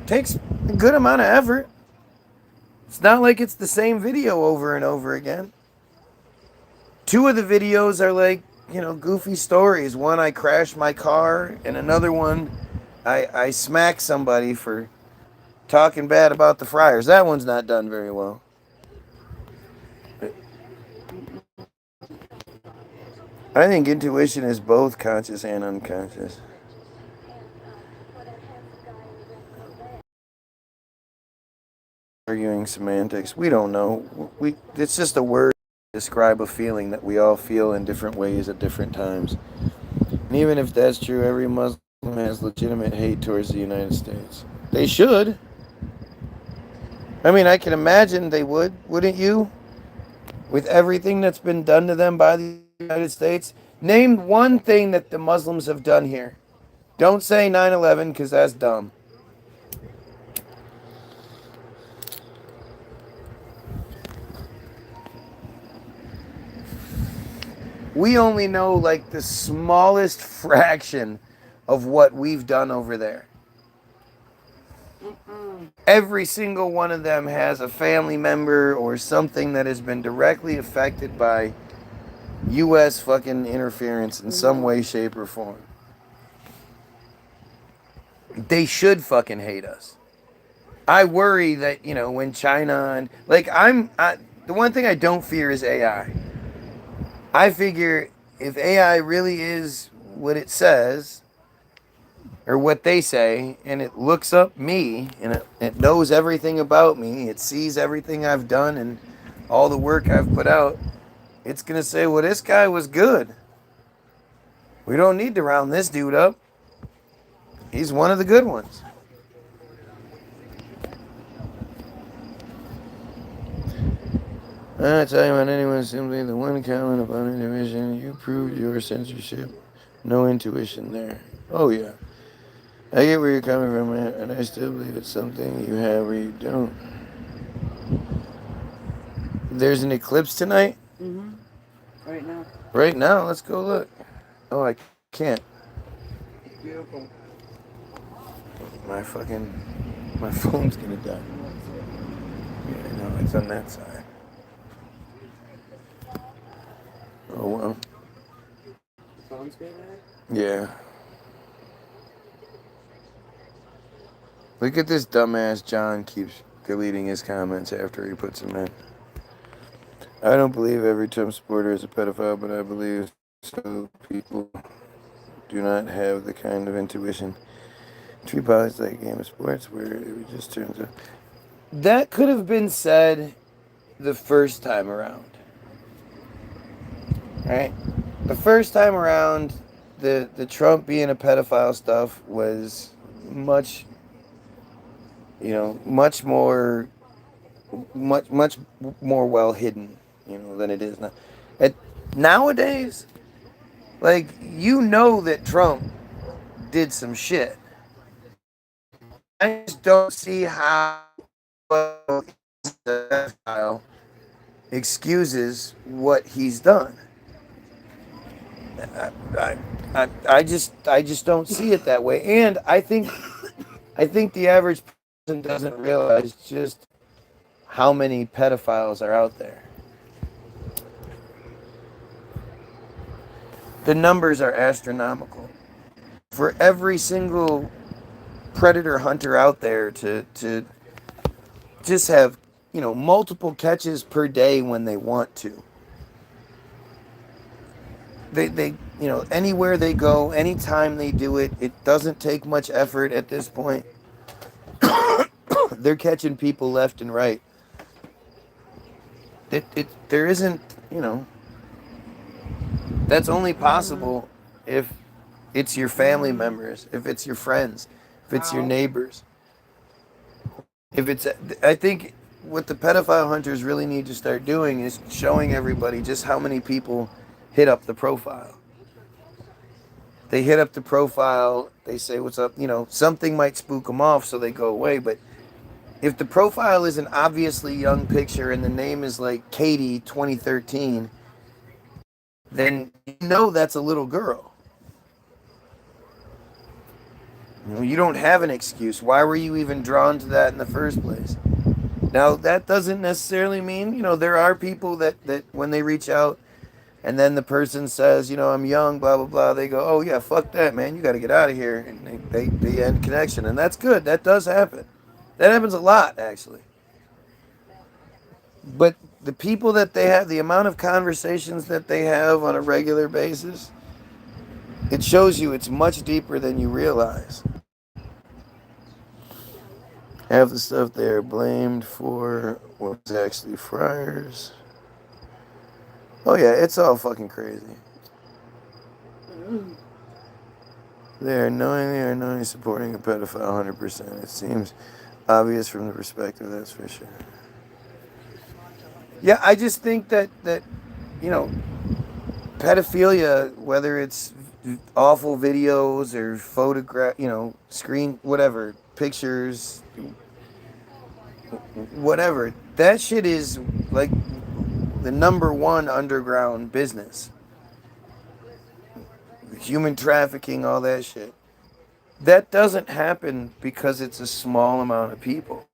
takes a good amount of effort. It's not like it's the same video over and over again. 2 of the videos are like, you know, goofy stories. One, I crashed my car, and another one, I smacked somebody for talking bad about the Friars. That one's not done very well. I think intuition is both conscious and unconscious. arguing semantics. We don't know. It's just a word to describe a feeling that we all feel in different ways at different times. And even if that's true, every Muslim has legitimate hate towards the United States. They should. I mean, I can imagine they would, wouldn't you? With everything that's been done to them by the United States. Name one thing that the Muslims have done here. Don't say 9/11 because that's dumb. We only know like the smallest fraction of what we've done over there. Every single one of them has a family member or something that has been directly affected by U.S. fucking interference in some way, shape, or form. They should fucking hate us. I worry that, when China and the one thing I don't fear is AI. I figure if AI really is what it says, or what they say, and it looks up me, and it knows everything about me, it sees everything I've done and all the work I've put out, it's going to say, well, this guy was good. We don't need to round this dude up. He's one of the good ones. I tell you about anyone simply the one comment upon intuition, you proved your censorship. No intuition there. Oh, yeah. I get where you're coming from, man, and I still believe it's something you have or you don't. There's an eclipse tonight? Mm-hmm. Right now. Right now? Let's go look. Oh, I can't. Beautiful. My phone's gonna die. Yeah, no, it's on that side. Oh, well. The phone's gonna die? Yeah. Look at this dumbass John keeps deleting his comments after he puts them in. I don't believe every Trump supporter is a pedophile, but I believe so people do not have the kind of intuition. Treat politics like a game of sports where it just turns out. That could have been said the first time around. Right? The first time around, the Trump being a pedophile stuff was much more well hidden, than it is now. Nowadays, that Trump did some shit. I just don't see how the pedophile excuses what he's done. I just don't see it that way, and I think the average person doesn't realize just how many pedophiles are out there. The numbers are astronomical. For every single predator hunter out there to just have, multiple catches per day when they want to. They anywhere they go, anytime they do it, it doesn't take much effort at this point. They're catching people left and right. There isn't, that's only possible if it's your family members, if it's your friends, if it's your neighbors. I think what the pedophile hunters really need to start doing is showing everybody just how many people hit up the profile. They hit up the profile, they say what's up, something might spook them off so they go away, but if the profile is an obviously young picture and the name is like Katie 2013, then that's a little girl. You don't have an excuse. Why were you even drawn to that in the first place? Now, that doesn't necessarily mean, there are people that when they reach out and then the person says, I'm young, blah, blah, blah, they go, oh, yeah, fuck that, man. You got to get out of here. And they end connection. And that's good. That does happen. That happens a lot, actually. But the people that they have, the amount of conversations that they have on a regular basis, it shows you it's much deeper than you realize. Half the stuff they are blamed for was actually friars. Oh yeah, it's all fucking crazy. They are knowingly supporting a pedophile 100%. It seems obvious from the perspective, that's for sure. Yeah, I just think that you know, pedophilia, whether it's awful videos or photograph, screen, whatever, pictures, whatever, that shit is like the number one underground business. Human trafficking, all that shit. That doesn't happen because it's a small amount of people.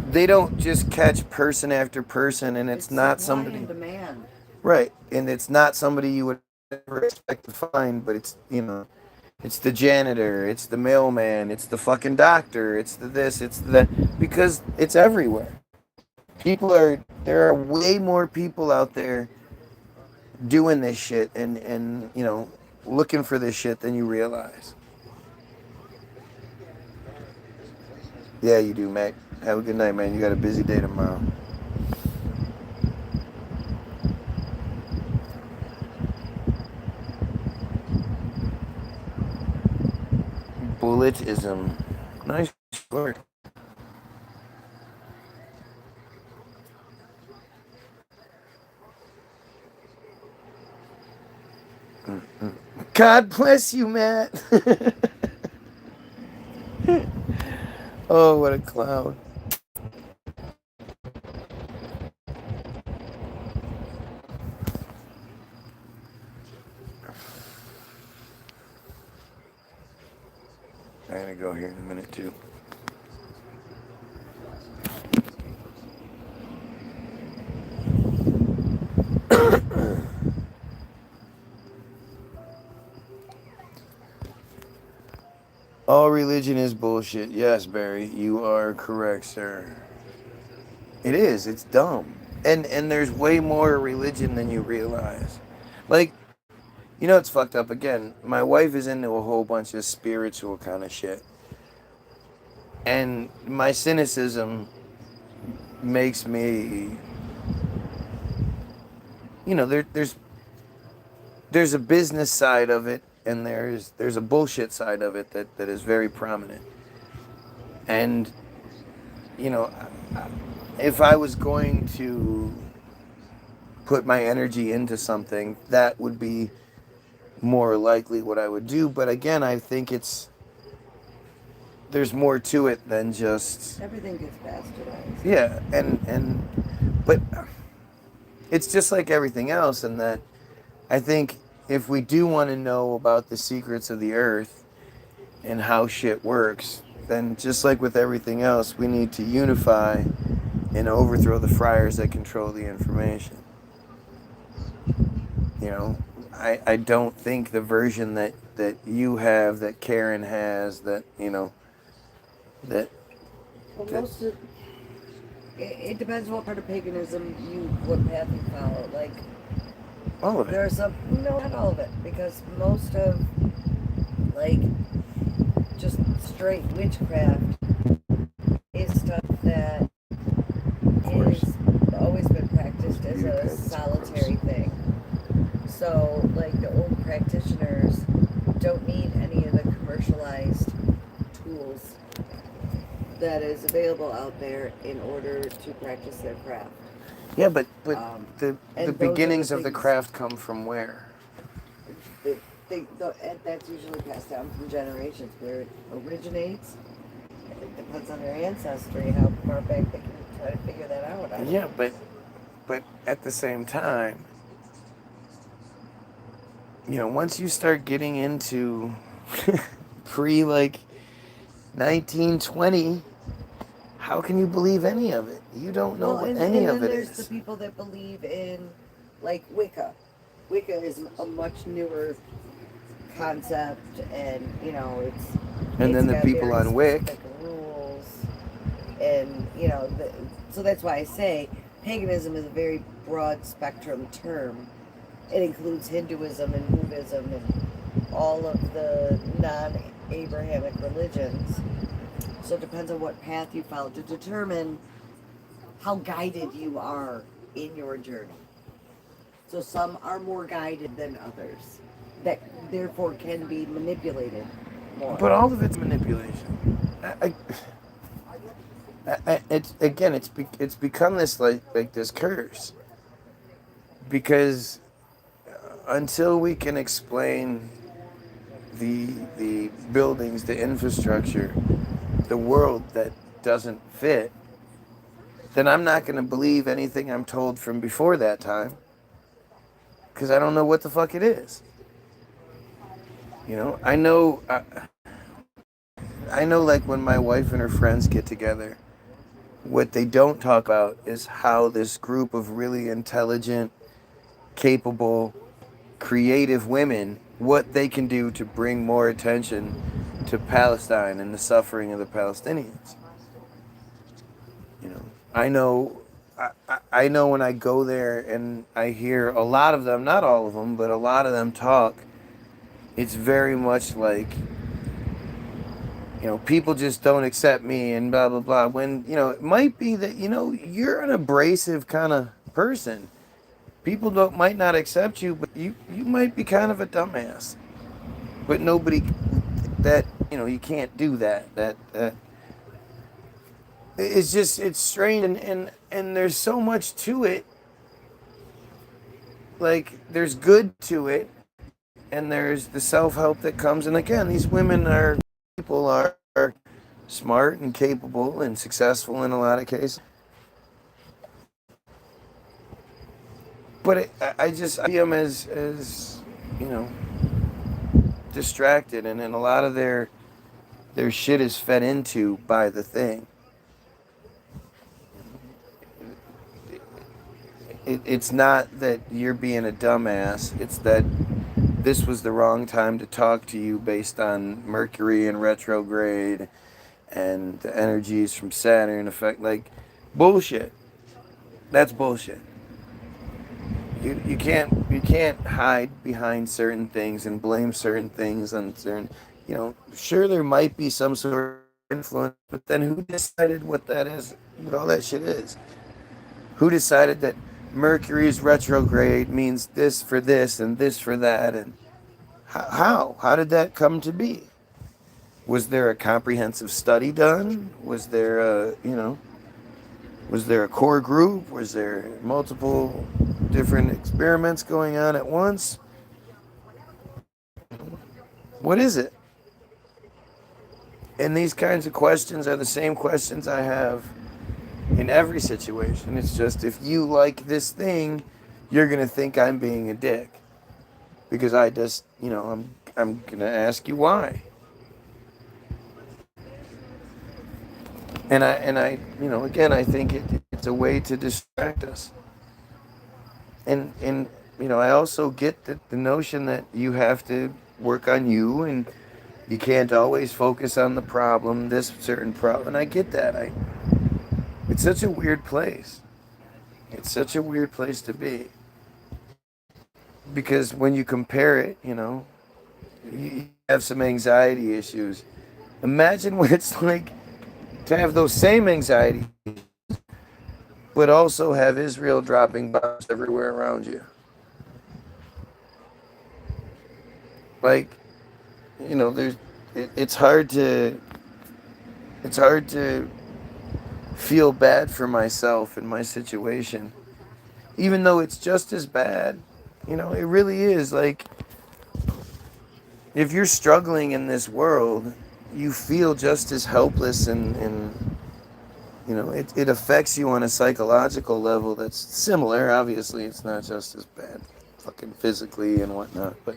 They don't just catch person after person, and it's not somebody. And demand. Right, and it's not somebody you would ever expect to find, but it's it's the janitor, it's the mailman, it's the fucking doctor, it's the this, it's the that, because it's everywhere. There are way more people out there doing this shit and looking for this shit than you realize. Yeah, you do, Mac. Have a good night, man. You got a busy day tomorrow. Bulletism. Nice word. God bless you, Matt. Oh, what a clown. I'm gonna go here in a minute too. All religion is bullshit. Yes, Barry, you are correct, sir. It is. It's dumb. And there's way more religion than you realize. Like, it's fucked up again. My wife is into a whole bunch of spiritual kind of shit. And my cynicism makes me, there's a business side of it, and there's a bullshit side of it that is very prominent. And if I was going to put my energy into something, that would be more likely what I would do. But again, I think there's more to it than just everything gets bastardized. Yeah, but it's just like everything else in that I think if we do want to know about the secrets of the earth and how shit works, then just like with everything else, we need to unify and overthrow the friars that control the information. I don't think the version that you have, that Karen has, that that. Well, most of it depends what part of paganism what path you follow. Like All of it. There are some, no, not all of it, because most of just straight witchcraft is stuff that is always been practiced as a solitary thing. So, the old practitioners don't need any of the commercialized tools that is available out there in order to practice their craft. Yeah, but the beginnings of the craft come from where? That's usually passed down from generations. Where it originates, it depends on their ancestry, how far back they can try to figure that out. Yeah, but at the same time, once you start getting into pre 1920, how can you believe any of it? You don't know what any of it is. There's the people that believe in Wicca. Wicca is a much newer concept, and it's. And then the people on Wick. Rules, and so that's why I say paganism is a very broad spectrum term. It includes Hinduism and Buddhism and all of the non-Abrahamic religions. So it depends on what path you follow to determine how guided you are in your journey. So some are more guided than others, that therefore can be manipulated more. But all of it's manipulation. It's again, it's become this like this curse, because until we can explain the buildings, the infrastructure, the world that doesn't fit, then I'm not going to believe anything I'm told from before that time, because I don't know what the fuck it is. You know, I know, like when my wife and her friends get together, what they don't talk about is how this group of really intelligent, capable, creative women, what they can do to bring more attention to Palestine and the suffering of the Palestinians. You know, I know when I go there and I hear a lot of them, not all of them, but a lot of them talk, it's very much like, you know, people just don't accept me and blah, blah, blah. When, you know, it might be that, you know, you're an abrasive kind of person. People might not accept you, but you might be kind of a dumbass. But nobody, that, you know, you can't do that. That it's just, it's strange, and there's so much to it. Like, there's good to it, and there's the self-help that comes. And again, these women people are smart and capable and successful in a lot of cases. But I see them as, you know, distracted, and then a lot of their shit is fed into by the thing. It's not that you're being a dumbass. It's that this was the wrong time to talk to you based on Mercury and retrograde and the energies from Saturn effect. Like, bullshit. That's bullshit. You can't hide behind certain things and blame certain things on certain, you know, sure, there might be some sort of influence, but then who decided what that is, what all that shit is? Who decided that Mercury's retrograde means this for this and this for that? And how did that come to be? Was there a comprehensive study done? Was there a core group? Was there multiple different experiments going on at once? What is it? And these kinds of questions are the same questions I have in every situation. It's just, if you like this thing, you're gonna think I'm being a dick because I just, you know, I'm gonna ask you why. And I you know, again, I think it's a way to distract us. And you know, I also get the notion that you have to work on you, and you can't always focus on the problem, this certain problem. And I get that. It's such a weird place. It's such a weird place to be. Because when you compare it, you know, you have some anxiety issues. Imagine what it's like to have those same anxiety, but also have Israel dropping bombs everywhere around you. Like, you know, it's hard to feel bad for myself in my situation, even though it's just as bad. You know, it really is. Like, if you're struggling in this world, you feel just as helpless, and you know, it affects you on a psychological level that's similar. Obviously, it's not just as bad fucking physically and whatnot, but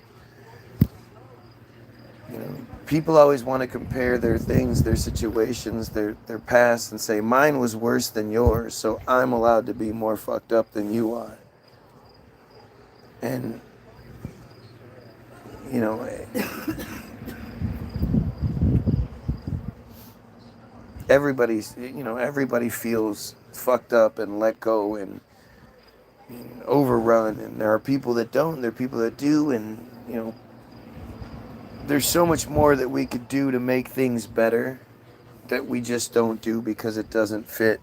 you know, people always want to compare their things, their situations, their past, and say, mine was worse than yours, so I'm allowed to be more fucked up than you are. And you know, everybody feels fucked up and let go and overrun, and there are people that don't, there are people that do, and you know, there's so much more that we could do to make things better. that we just don't do because it doesn't fit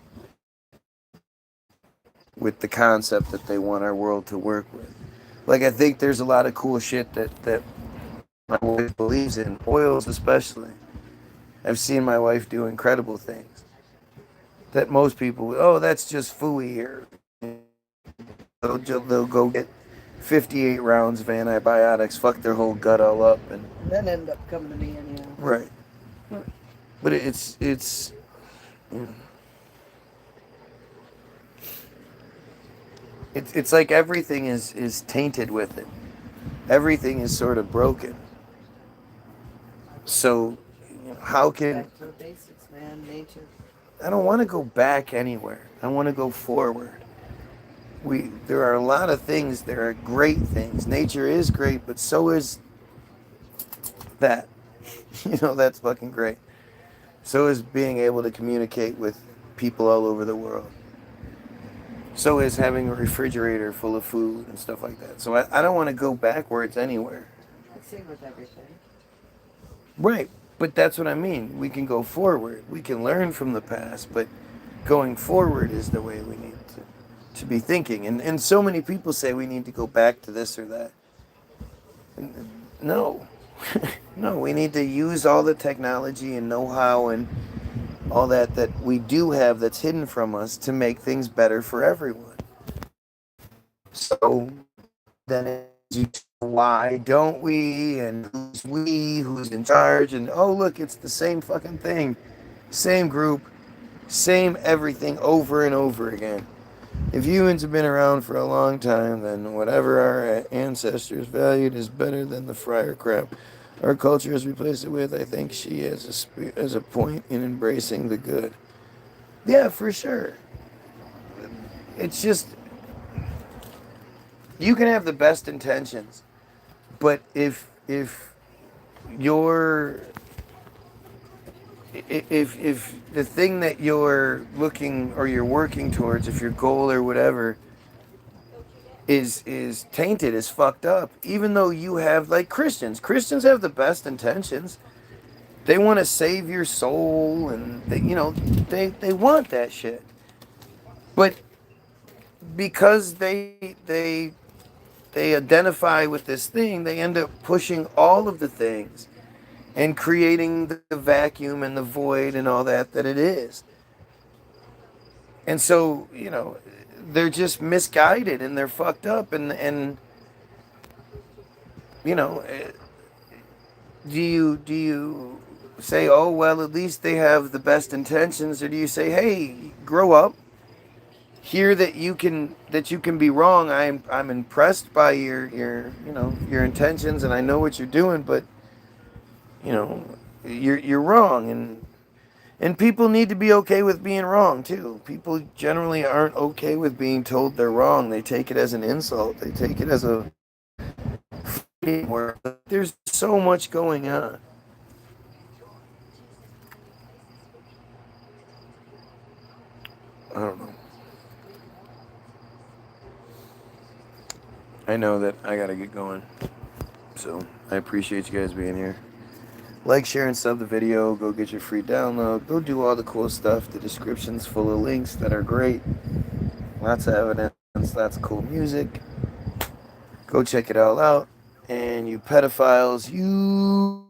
with the concept that they want our world to work with. Like, I think there's a lot of cool shit that my wife believes in, oils especially. I've seen my wife do incredible things that most people, oh, that's just fooey, or they'll go get 58 rounds of antibiotics, fuck their whole gut all up, and then end up coming to me anyhow. right. But it's you know, it's like everything is tainted with it. Everything is sort of broken. So, how can... Back to the basics, man. Nature. I don't want to go back anywhere. I want to go forward. There are a lot of things. There are great things. Nature is great, but so is that. That's fucking great. So is being able to communicate with people all over the world. So is having a refrigerator full of food and stuff like that. So I don't want to go backwards anywhere. Same with everything. Right. But that's what I mean. We can go forward. We can learn from the past, but going forward is the way we need to be thinking. And so many people say we need to go back to this or that. No. No, we need to use all the technology and know-how and all that we do have that's hidden from us to make things better for everyone. So then why don't we, and who's we, who's in charge, and oh look, it's the same fucking thing, same group, same everything over and over again. If humans have been around for a long time, then whatever our ancestors valued is better than the friar crap our culture has replaced it with. I think she has a point in embracing the good. Yeah, for sure. It's just, you can have the best intentions, but if the thing that you're looking or you're working towards, if your goal or whatever is tainted, is fucked up, even though you have, like, Christians have the best intentions. They want to save your soul, and they want that shit, but because they identify with this thing, they end up pushing all of the things and creating the vacuum and the void and all that it is. And so, they're just misguided and they're fucked up, and do you say, oh well, at least they have the best intentions, or do you say, hey, grow up, hear that you can be wrong, I'm impressed by your intentions, and I know what you're doing, but you're wrong, and people need to be okay with being wrong too. People generally aren't okay with being told they're wrong. They take it as an insult. They take it as a where there's so much going on. I don't know. I know that I gotta get going. So I appreciate you guys being here. Like, share, and sub the video. Go get your free download. Go do all the cool stuff. The description's full of links that are great. Lots of evidence. Lots of cool music. Go check it all out. And you pedophiles, you